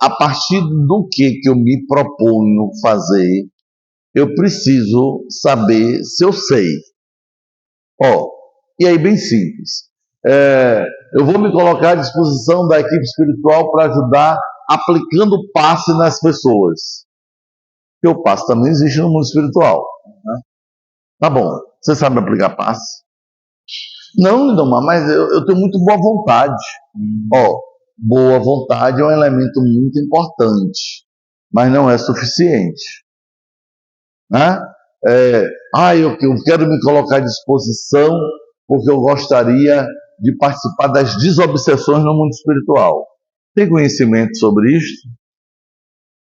A partir do que eu me proponho fazer, eu preciso saber se eu sei. E aí bem simples. Eu vou me colocar à disposição da equipe espiritual para ajudar aplicando passe nas pessoas. Porque o passe também existe no mundo espiritual. Né? Tá bom, você sabe aplicar passe? Não, Lindomar, mas eu tenho muito boa vontade. Boa vontade é um elemento muito importante, mas não é suficiente. Né? Eu quero me colocar à disposição porque eu gostaria de participar das desobsessões no mundo espiritual. Tem conhecimento sobre isso?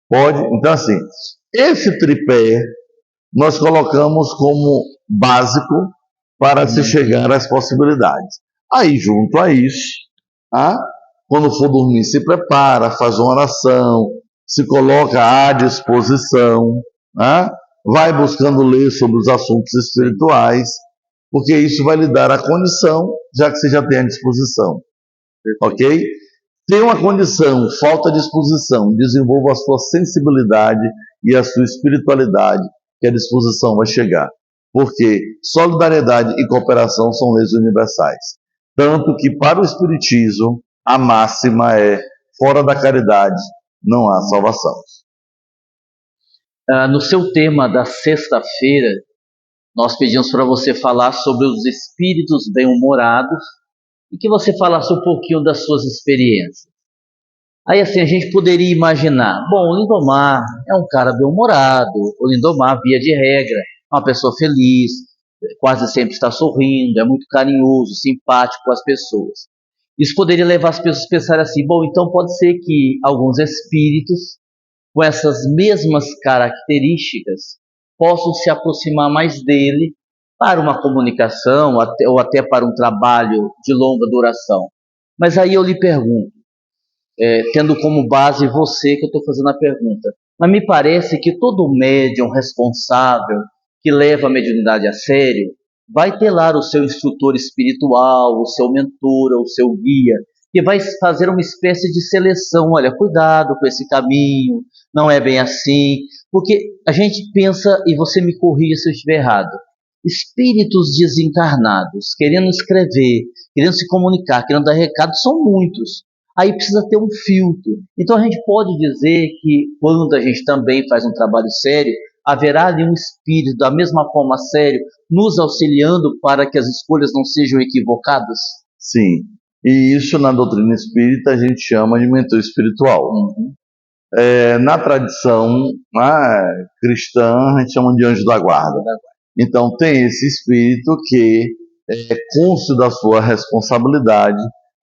Pode? Então, assim, esse tripé nós colocamos como básico para se chegar às possibilidades. Aí, junto a isso, quando for dormir, se prepara, faz uma oração, se coloca à disposição, vai buscando ler sobre os assuntos espirituais, porque isso vai lhe dar a condição, já que você já tem a disposição. Ok? Tem uma condição, falta disposição, desenvolva a sua sensibilidade e a sua espiritualidade, que a disposição vai chegar. Porque solidariedade e cooperação são leis universais. Tanto que para o Espiritismo, a máxima é, fora da caridade, não há salvação. No seu tema da sexta-feira, nós pedimos para você falar sobre os espíritos bem-humorados e que você falasse um pouquinho das suas experiências. Aí assim, a gente poderia imaginar, bom, o Lindomar é um cara bem-humorado, o Lindomar, via de regra, é uma pessoa feliz, quase sempre está sorrindo, é muito carinhoso, simpático com as pessoas. Isso poderia levar as pessoas a pensarem assim, bom, então pode ser que alguns espíritos com essas mesmas características possam se aproximar mais dele para uma comunicação ou até para um trabalho de longa duração. Mas aí eu lhe pergunto, tendo como base você que eu estou fazendo a pergunta, mas me parece que todo médium responsável que leva a mediunidade a sério vai ter lá o seu instrutor espiritual, o seu mentor, o seu guia, que vai fazer uma espécie de seleção. Olha, cuidado com esse caminho, não é bem assim, porque a gente pensa, e você me corrija se eu estiver errado, espíritos desencarnados, querendo escrever, querendo se comunicar, querendo dar recado, são muitos. Aí precisa ter um filtro. Então a gente pode dizer que quando a gente também faz um trabalho sério, haverá ali um espírito, da mesma forma sério, nos auxiliando para que as escolhas não sejam equivocadas? Sim. E isso na doutrina espírita a gente chama de mentor espiritual. Uhum. Na tradição cristã a gente chama de anjo da guarda. Então tem esse espírito que, cônscio da sua responsabilidade,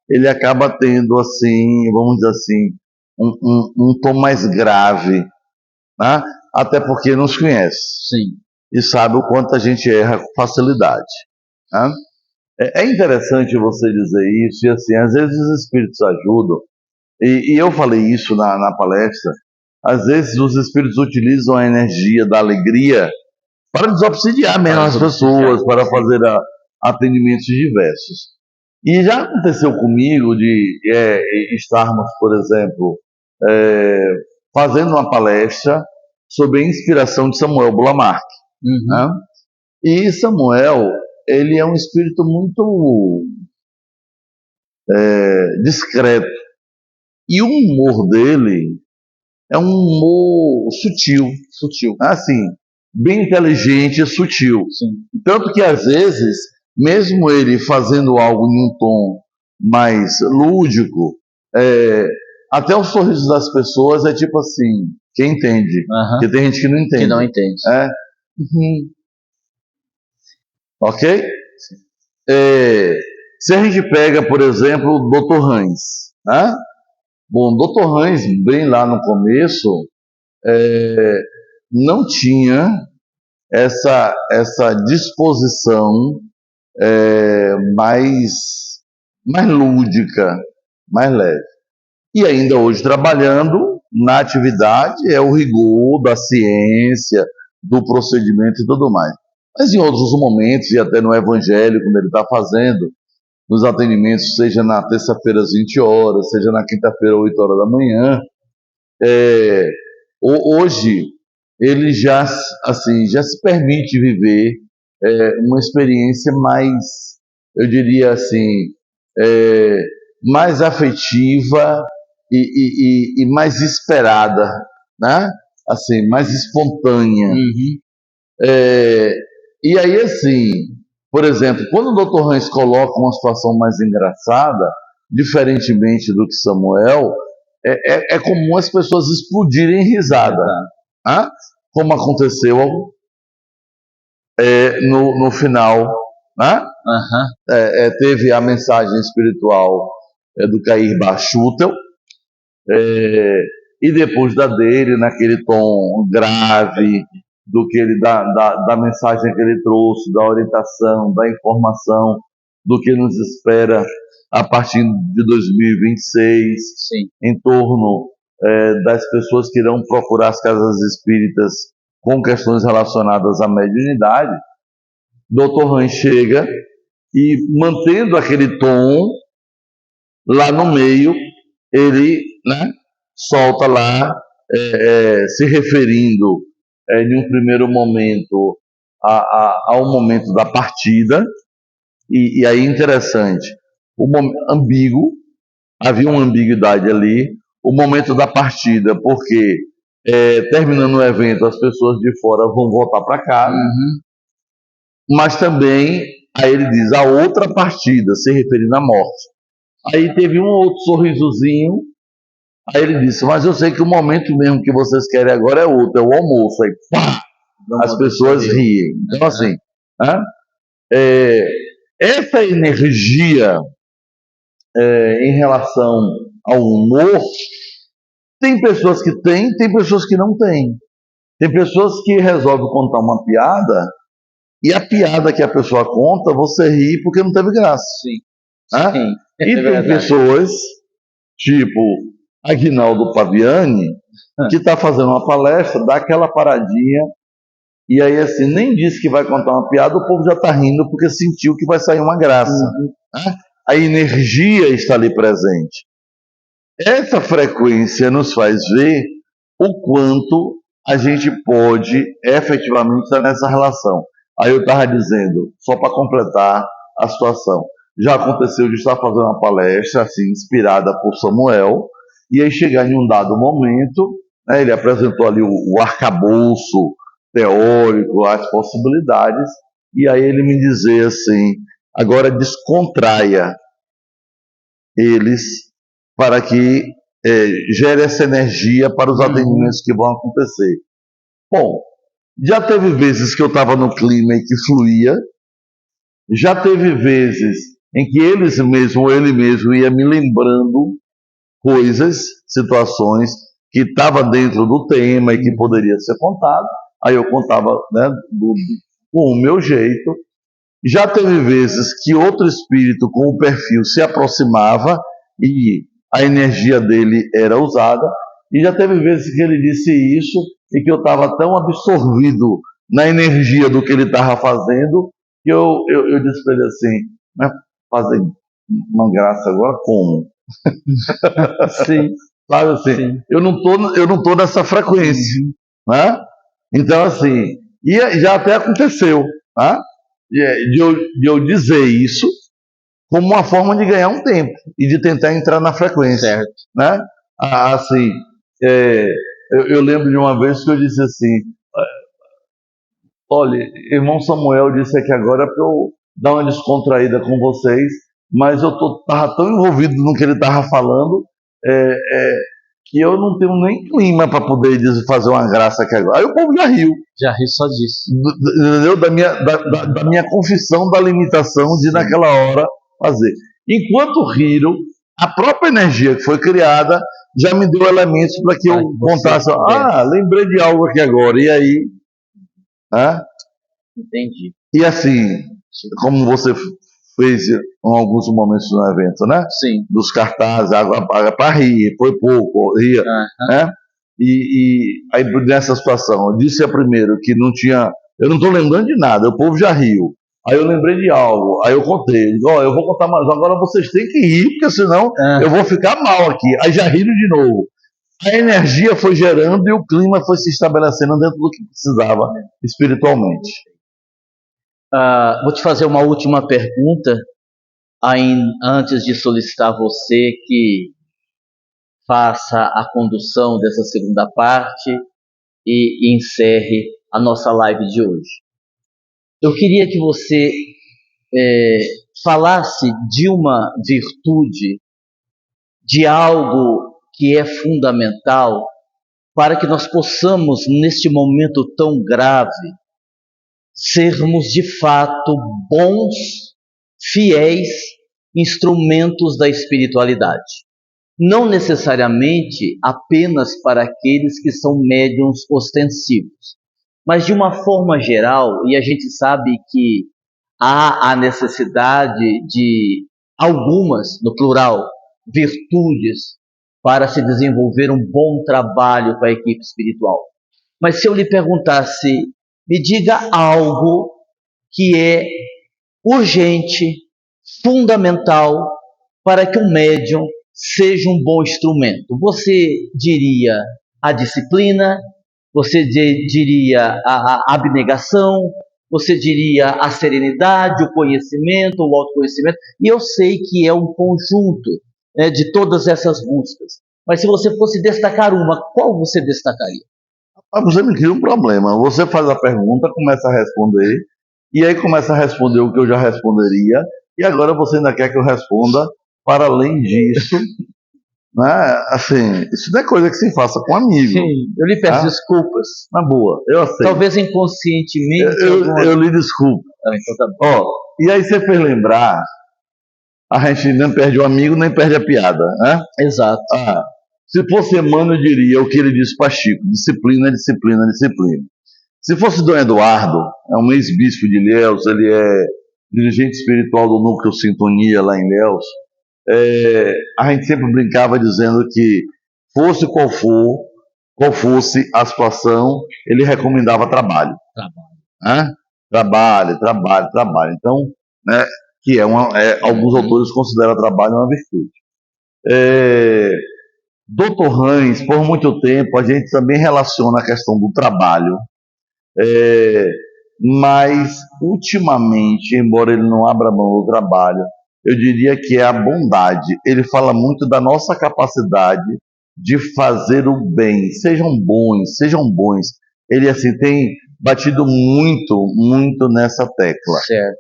ele acaba tendo assim, vamos dizer assim, um tom mais grave, né? Até porque nos conhece. Sim. E sabe o quanto a gente erra com facilidade. Né? É interessante você dizer isso, e assim, às vezes os espíritos ajudam, e eu falei isso na palestra, às vezes os espíritos utilizam a energia da alegria para desobsidiar mesmo as pessoas, para fazer atendimentos diversos. E já aconteceu comigo de estarmos, por exemplo, fazendo uma palestra sobre a inspiração de Samuel Bulamarque. Uhum. Né? E Samuel, ele é um espírito muito discreto. E o humor dele é um humor sutil. Assim, bem inteligente e sutil. Sim. Tanto que, às vezes, mesmo ele fazendo algo em um tom mais lúdico, até o sorriso das pessoas é tipo assim, quem entende? Uhum. Porque tem gente que não entende. Que não entende. Uhum. Ok? Se a gente pega, por exemplo, o Dr. Hans, né? Bom, o Dr. Hans, bem lá no começo, não tinha essa disposição mais lúdica, mais leve. E ainda hoje trabalhando na atividade é o rigor da ciência, do procedimento e tudo mais. Mas em outros momentos, e até no Evangelho, quando ele está fazendo, nos atendimentos, seja na terça-feira às 20 horas, seja na quinta-feira às 8 horas da manhã, hoje ele já se permite viver uma experiência mais, eu diria assim, mais afetiva e mais esperada, né? Assim, mais espontânea. Uhum. E aí, assim, por exemplo, quando o Dr. Hans coloca uma situação mais engraçada, diferentemente do que Samuel, é comum as pessoas explodirem em risada, né? Como aconteceu no final, né? Uhum. Teve a mensagem espiritual do Cair Bachutel, e depois da dele, naquele tom grave, do que ele da mensagem que ele trouxe, da orientação, da informação, do que nos espera a partir de 2026, Sim. em torno das pessoas que irão procurar as casas espíritas com questões relacionadas à mediunidade. Dr. Han chega e, mantendo aquele tom, lá no meio, ele, né, solta lá, se referindo em um primeiro momento ao momento da partida, e aí interessante, ambíguo, havia uma ambiguidade ali, o momento da partida, porque terminando o evento as pessoas de fora vão voltar para casa, mas também, aí ele diz, a outra partida, se referindo à morte. Aí teve um outro sorrisozinho, aí ele disse, mas eu sei que o momento mesmo que vocês querem agora é outro, é o almoço. Aí, pá, as pessoas riem. Então, assim, essa energia em relação ao humor, tem pessoas que têm, tem pessoas que não têm. Tem pessoas que resolvem contar uma piada, e a piada que a pessoa conta, você ri porque não teve graça. Sim. E tem pessoas, tipo Aguinaldo Paviani, que está fazendo uma palestra, dá aquela paradinha, e aí assim, nem disse que vai contar uma piada, o povo já está rindo porque sentiu que vai sair uma graça. A energia está ali presente. Essa frequência nos faz ver o quanto a gente pode efetivamente estar nessa relação. Aí eu estava dizendo, só para completar a situação, já aconteceu de estar fazendo uma palestra assim, inspirada por Samuel, e aí chegar em um dado momento, né, ele apresentou ali o arcabouço teórico, as possibilidades, e aí ele me dizer assim, agora descontraia, eles para que gere essa energia para os atendimentos que vão acontecer. Bom, já teve vezes que eu estava no clima e que fluía, já teve vezes em que ele mesmo ia me lembrando coisas, situações que estava dentro do tema e que poderia ser contado, aí eu contava, né, com o meu jeito. Já teve vezes que outro espírito com o perfil se aproximava e a energia dele era usada, e já teve vezes que ele disse isso e que eu estava tão absorvido na energia do que ele estava fazendo que eu disse para ele assim, mas fazer uma graça agora como? Sim. Sabe assim, sim. Eu não tô nessa frequência, né? Então assim, e já até aconteceu, né? De eu dizer isso como uma forma de ganhar um tempo e de tentar entrar na frequência, certo, né? Assim, eu lembro de uma vez que eu disse assim, olha, irmão Samuel disse aqui agora para eu dar uma descontraída com vocês, mas eu estava tão envolvido no que ele estava falando que eu não tenho nem clima para poder fazer uma graça aqui agora. Aí o povo já riu. Já riu só disso. Entendeu? Da minha confissão da limitação de naquela hora fazer. Enquanto riram, a própria energia que foi criada já me deu elementos para que eu contasse. Lembrei de algo aqui agora. E aí? Entendi. E assim, como você fez em alguns momentos no evento, né? Sim. Dos cartazes, água para rir, foi pouco, ria, né? E aí nessa situação, eu disse a primeiro que não tinha, eu não estou lembrando de nada, o povo já riu. Aí eu lembrei de algo, aí eu contei, eu vou contar mais, agora vocês têm que rir, porque senão eu vou ficar mal aqui. Aí já riram de novo. A energia foi gerando e o clima foi se estabelecendo dentro do que precisava espiritualmente. Vou te fazer uma última pergunta, antes de solicitar você que faça a condução dessa segunda parte e encerre a nossa live de hoje. Eu queria que você falasse de uma virtude, de algo que é fundamental para que nós possamos, neste momento tão grave, sermos de fato bons, fiéis instrumentos da espiritualidade. Não necessariamente apenas para aqueles que são médiuns ostensivos, mas de uma forma geral, e a gente sabe que há a necessidade de algumas, no plural, virtudes para se desenvolver um bom trabalho para a equipe espiritual. Mas se eu lhe perguntasse, me diga algo que é urgente, fundamental para que um médium seja um bom instrumento. Você diria a disciplina, você diria a abnegação, você diria a serenidade, o conhecimento, o autoconhecimento, e eu sei que é um conjunto de todas essas buscas. Mas se você fosse destacar uma, qual você destacaria? Você me cria um problema. Você faz a pergunta, começa a responder, e aí começa a responder o que eu já responderia, e agora você ainda quer que eu responda para além disso. Né? Assim, isso não é coisa que se faça com amigo. Sim, eu lhe peço desculpas. Na boa, eu aceito. Talvez inconscientemente. Eu lhe desculpo. Então tá bom. E aí você fez lembrar, a gente nem perde o amigo, nem perde a piada, né? Exato. Se fosse Emmanuel, eu diria o que ele disse para Chico: disciplina, disciplina, disciplina. Se fosse Dom Eduardo, é um ex-bispo de Ilhéus, ele é dirigente espiritual do Núcleo Sintonia lá em Ilhéus. A gente sempre brincava dizendo que fosse qual fosse a situação, ele recomendava trabalho. Trabalho. Então, né, que alguns autores consideram trabalho uma virtude. Dr. Hans, por muito tempo, a gente também relaciona a questão do trabalho, mas ultimamente, embora ele não abra mão do trabalho, eu diria que é a bondade. Ele fala muito da nossa capacidade de fazer o bem. Sejam bons. Ele assim tem batido muito nessa tecla. Certo.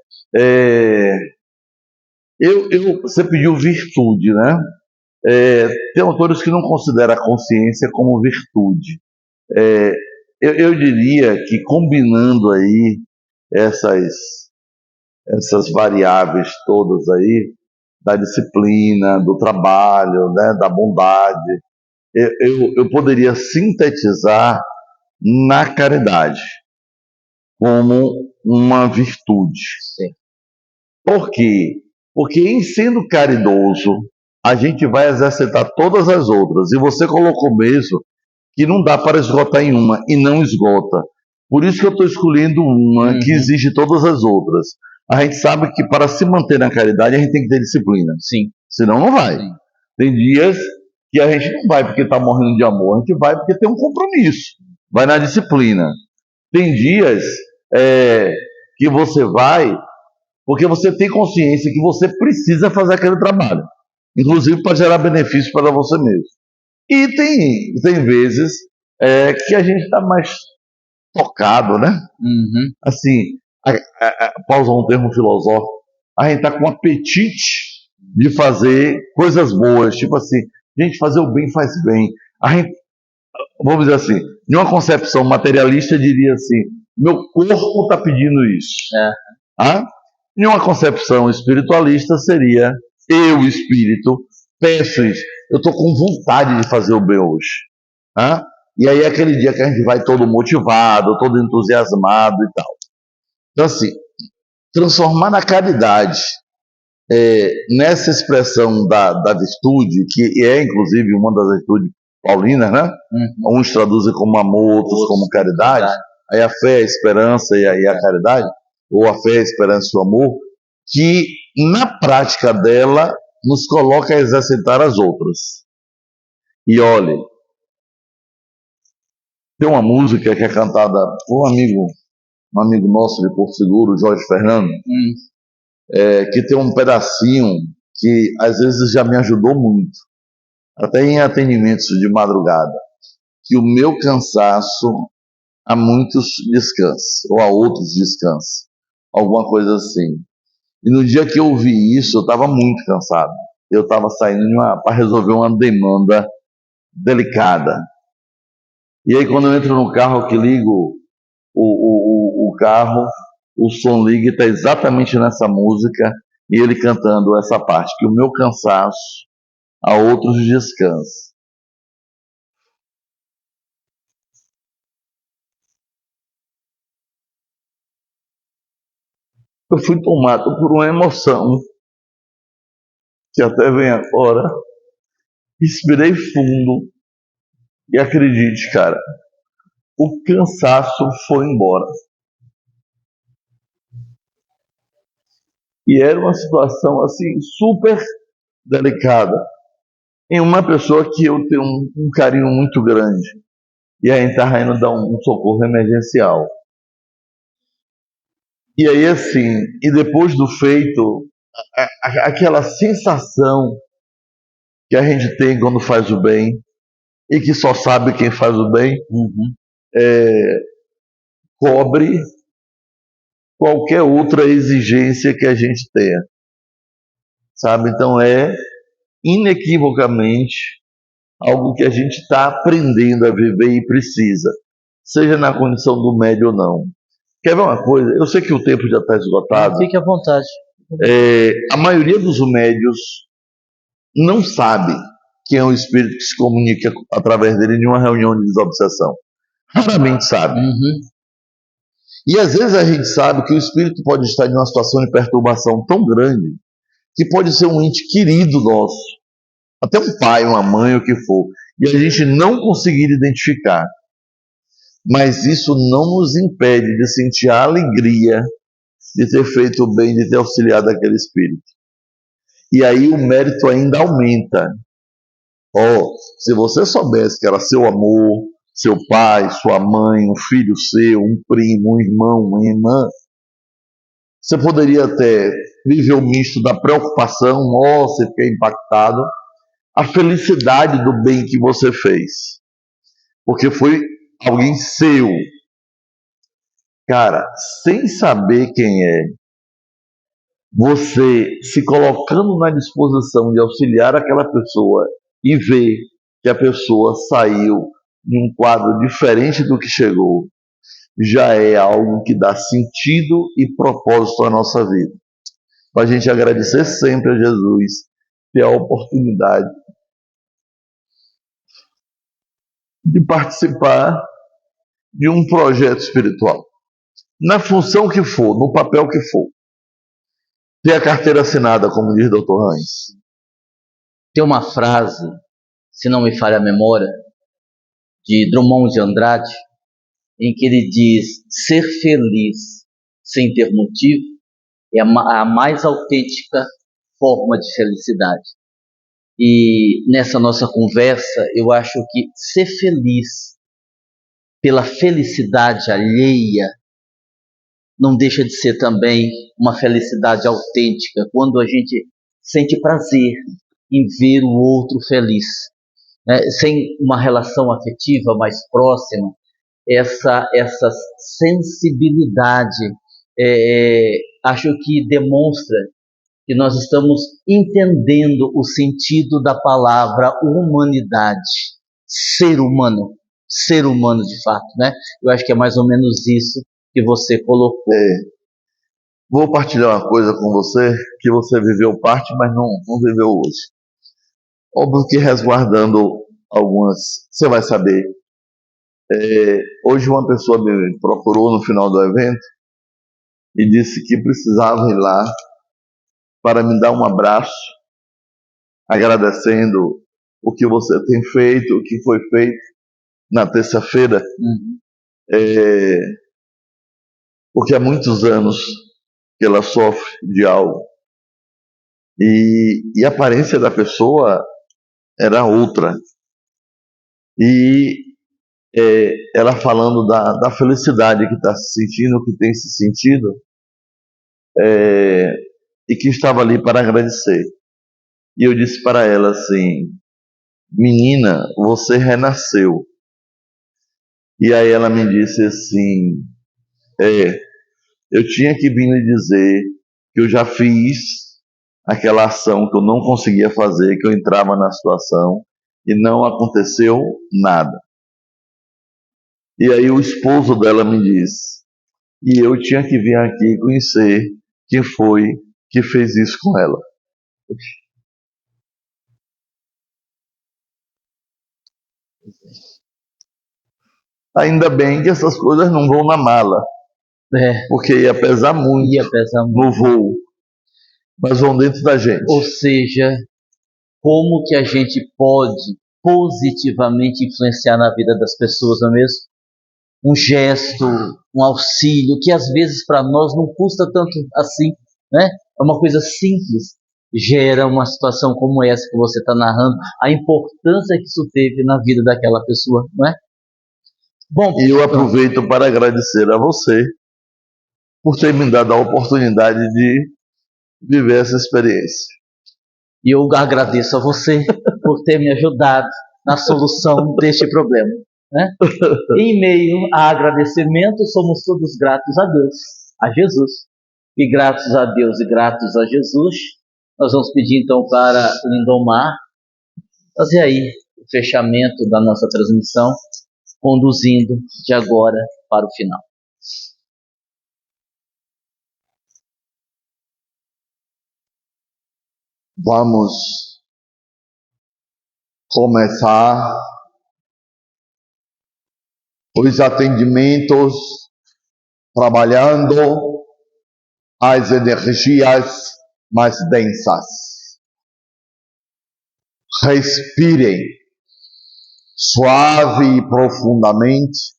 Você pediu virtude, né? Tem autores que não consideram a consciência como virtude. Eu diria que combinando aí essas variáveis todas aí, da disciplina, do trabalho, né, da bondade, eu poderia sintetizar na caridade como uma virtude. Sim. Por quê? Porque em sendo caridoso, a gente vai exercitar todas as outras. E você colocou mesmo que não dá para esgotar em uma, e não esgota. Por isso que eu estou escolhendo uma que exige todas as outras. A gente sabe que para se manter na caridade, a gente tem que ter disciplina. Sim. Senão não vai. Sim. Tem dias que a gente não vai porque está morrendo de amor, a gente vai porque tem um compromisso. Vai na disciplina. Tem dias que você vai porque você tem consciência que você precisa fazer aquele trabalho, inclusive para gerar benefício para você mesmo. E tem vezes que a gente está mais tocado, né? Assim, para usar um termo filosófico, a gente está com apetite de fazer coisas boas, tipo assim, gente, fazer o bem faz bem. A gente, vamos dizer assim, de uma concepção materialista, diria assim, meu corpo está pedindo isso. Em uma concepção espiritualista seria, eu, espírito, peço isso. Eu estou com vontade de fazer o bem hoje. E aí é aquele dia que a gente vai todo motivado, todo entusiasmado e tal. Então, assim, transformar na caridade nessa expressão da virtude, que é inclusive uma das virtudes paulinas, né? Uns traduzem como amor, outros como caridade. Aí a fé, a esperança e a caridade, ou a fé, a esperança e o amor, que na prática dela nos coloca a exercitar as outras. E olhe, tem uma música que é cantada por um amigo nosso de Porto Seguro, Jorge Fernando, que tem um pedacinho que às vezes já me ajudou muito, até em atendimentos de madrugada, que o meu cansaço a muitos descansa, ou a outros descansa, alguma coisa assim. E no dia que eu ouvi isso, eu estava muito cansado. Eu estava saindo para resolver uma demanda delicada. E aí, quando eu entro no carro, que ligo o carro, o som liga e está exatamente nessa música, e ele cantando essa parte, que o meu cansaço a outros descansa. Eu fui tomado por uma emoção, que até vem agora, respirei fundo, e acredite, cara, o cansaço foi embora. E era uma situação assim super delicada em uma pessoa que eu tenho um carinho muito grande. E aí estava indo dar um socorro emergencial. E aí assim, e depois do feito, aquela sensação que a gente tem quando faz o bem, e que só sabe quem faz o bem, cobre qualquer outra exigência que a gente tenha. Sabe? Então é inequivocamente algo que a gente está aprendendo a viver e precisa, seja na condição do médio ou não. Quer ver uma coisa? Eu sei que o tempo já está esgotado. Fique à vontade. A maioria dos médios não sabe quem é o espírito que se comunica através dele em uma reunião de desobsessão. Raramente sabe. E às vezes a gente sabe que o espírito pode estar em uma situação de perturbação tão grande que pode ser um ente querido nosso, até um pai, uma mãe, o que for, e a gente não conseguir identificar. Mas isso não nos impede de sentir a alegria de ter feito o bem, de ter auxiliado aquele espírito. E aí o mérito ainda aumenta. Se você soubesse que era seu amor, seu pai, sua mãe, um filho seu, um primo, um irmão, uma irmã, você poderia até viver o misto da preocupação, você ficar impactado, a felicidade do bem que você fez. Porque foi alguém seu. Cara, sem saber quem é, você se colocando na disposição de auxiliar aquela pessoa e ver que a pessoa saiu de um quadro diferente do que chegou, já é algo que dá sentido e propósito à nossa vida. Para a gente agradecer sempre a Jesus ter a oportunidade de participar de um projeto espiritual. Na função que for, no papel que for. Ter a carteira assinada, como diz o Dr. Heinz. Tem uma frase, se não me falha a memória, de Drummond de Andrade, em que ele diz: ser feliz sem ter motivo é a mais autêntica forma de felicidade. E nessa nossa conversa, eu acho que ser feliz pela felicidade alheia não deixa de ser também uma felicidade autêntica, quando a gente sente prazer em ver o outro feliz, né? Sem uma relação afetiva mais próxima, essa sensibilidade, acho que demonstra que nós estamos entendendo o sentido da palavra humanidade, ser humano de fato, né? Eu acho que é mais ou menos isso que você colocou. Vou partilhar uma coisa com você que você viveu parte, mas não viveu hoje. Óbvio que resguardando algumas, você vai saber. Hoje uma pessoa me procurou no final do evento e disse que precisava ir lá para me dar um abraço, agradecendo o que você tem feito, o que foi feito na terça-feira. Porque há muitos anos que ela sofre de algo. E a aparência da pessoa era outra. E ela falando da felicidade que está se sentindo, que tem se sentido, e que estava ali para agradecer. E eu disse para ela assim: menina, você renasceu. E aí ela me disse assim: eu tinha que vir lhe dizer que eu já fiz aquela ação que eu não conseguia fazer, que eu entrava na situação e não aconteceu nada. E aí o esposo dela me disse: e eu tinha que vir aqui conhecer quem foi que fez isso com ela. Ainda bem que essas coisas não vão na mala, porque ia pesar muito no voo, mas vão dentro da gente. Ou seja, como que a gente pode positivamente influenciar na vida das pessoas, não é mesmo? Um gesto, um auxílio, que às vezes para nós não custa tanto assim, né? É uma coisa simples, gera uma situação como essa que você está narrando, a importância que isso teve na vida daquela pessoa, não é? Bom, e eu aproveito para agradecer a você por ter me dado a oportunidade de viver essa experiência. E eu agradeço a você por ter me ajudado na solução deste problema, né? Em meio a agradecimento, somos todos gratos a Deus, a Jesus. E gratos a Deus e gratos a Jesus, nós vamos pedir então para Lindomar fazer aí o fechamento da nossa transmissão, conduzindo de agora para o final. Vamos começar os atendimentos trabalhando as energias mais densas. Respirem suave e profundamente,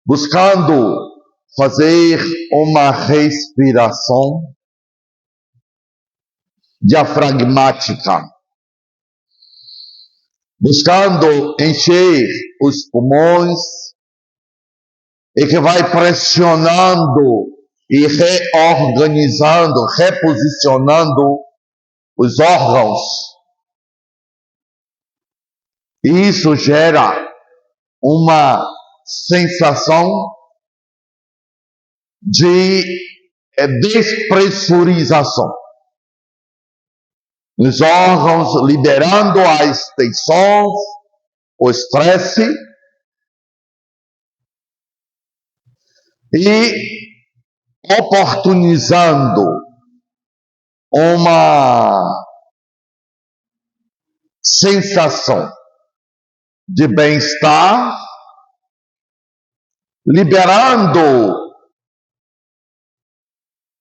buscando fazer uma respiração diafragmática, buscando encher os pulmões e que vai pressionando e reorganizando, reposicionando os órgãos. Isso gera uma sensação de é despressurização. Os órgãos liberando as tensões, o estresse e oportunizando uma sensação de bem-estar, liberando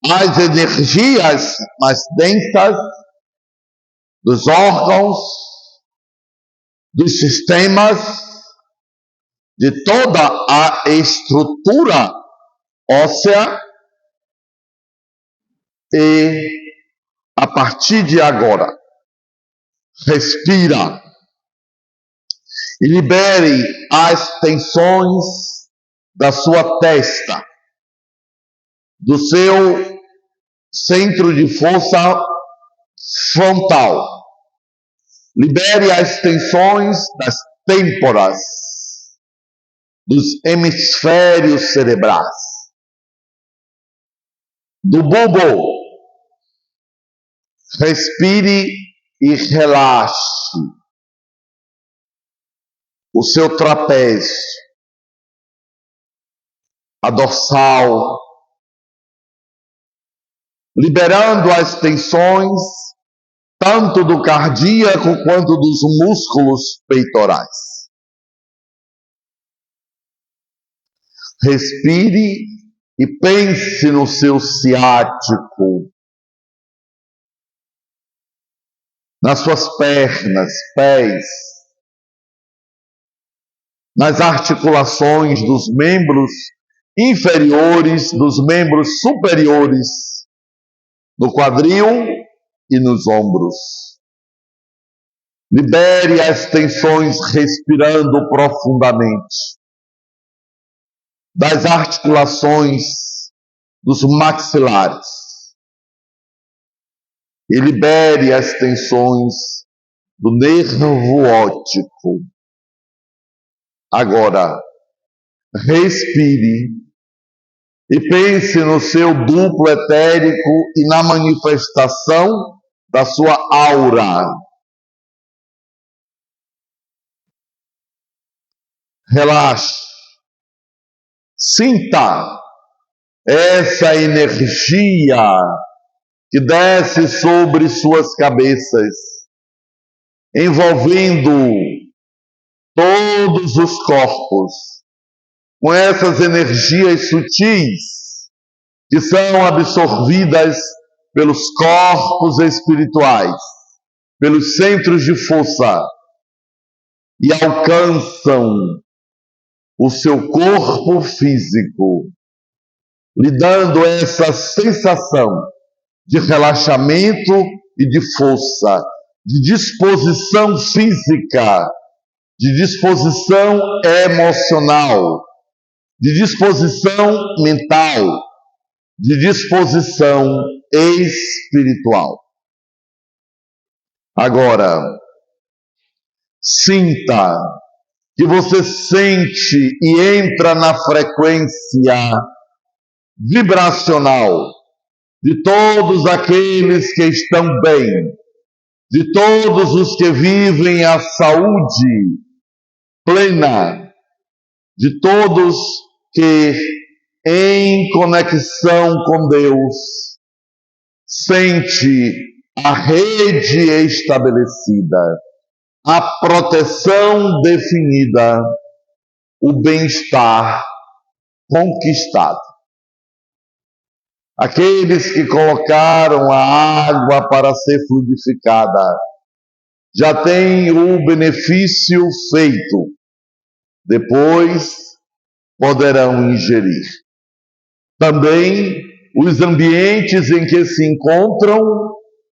as energias mais densas dos órgãos, dos sistemas, de toda a estrutura óssea, e a partir de agora, respira e libere as tensões da sua testa, do seu centro de força frontal. Libere as tensões das têmporas, dos hemisférios cerebrais, do bulbo. Respire e relaxe o seu trapézio, a dorsal, liberando as tensões tanto do cardíaco quanto dos músculos peitorais. Respire e pense no seu ciático, nas suas pernas, pés, nas articulações dos membros inferiores, dos membros superiores, no quadril e nos ombros. Libere as tensões respirando profundamente das articulações dos maxilares e libere as tensões do nervo óptico. Agora, respire e pense no seu duplo etérico e na manifestação da sua aura. Relaxe. Sinta essa energia que desce sobre suas cabeças, envolvendo todos os corpos, com essas energias sutis que são absorvidas pelos corpos espirituais, pelos centros de força, e alcançam o seu corpo físico, lhe dando essa sensação de relaxamento e de força, de disposição física, de disposição emocional, de disposição mental, de disposição espiritual. Agora, sinta que você sente e entra na frequência vibracional de todos aqueles que estão bem, de todos os que vivem a saúde plena, de todos que, em conexão com Deus, sente a rede estabelecida, a proteção definida, o bem-estar conquistado. Aqueles que colocaram a água para ser fluidificada já têm o benefício feito. Depois poderão ingerir. Também os ambientes em que se encontram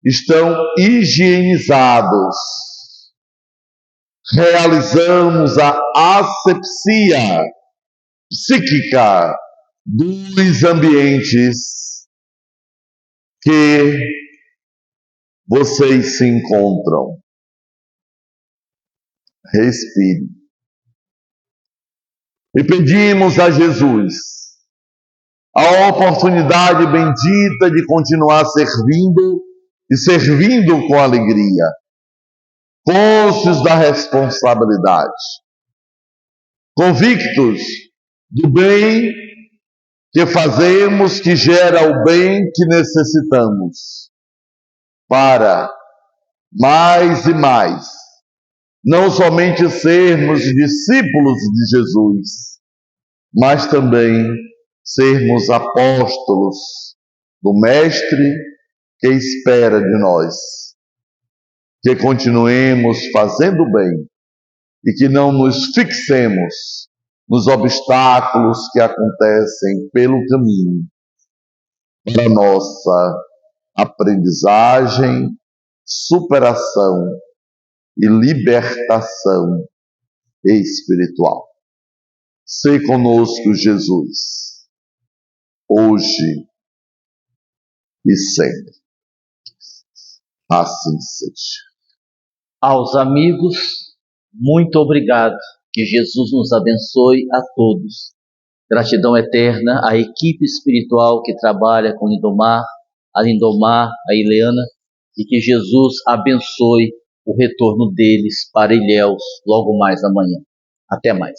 estão higienizados. Realizamos a asepsia psíquica dos ambientes que vocês se encontram. Respire. E pedimos a Jesus a oportunidade bendita de continuar servindo e servindo com alegria, conscientes da responsabilidade, convictos do bem que fazemos, que gera o bem que necessitamos, para mais e mais, não somente sermos discípulos de Jesus, mas também sermos apóstolos do Mestre que espera de nós, que continuemos fazendo bem e que não nos fixemos nos obstáculos que acontecem pelo caminho para nossa aprendizagem, superação e libertação espiritual. Sê conosco, Jesus, hoje e sempre. Assim seja. Aos amigos, muito obrigado. Que Jesus nos abençoe a todos. Gratidão eterna à equipe espiritual que trabalha com Lindomar, a Ileana, e que Jesus abençoe o retorno deles para Ilhéus logo mais amanhã. Até mais.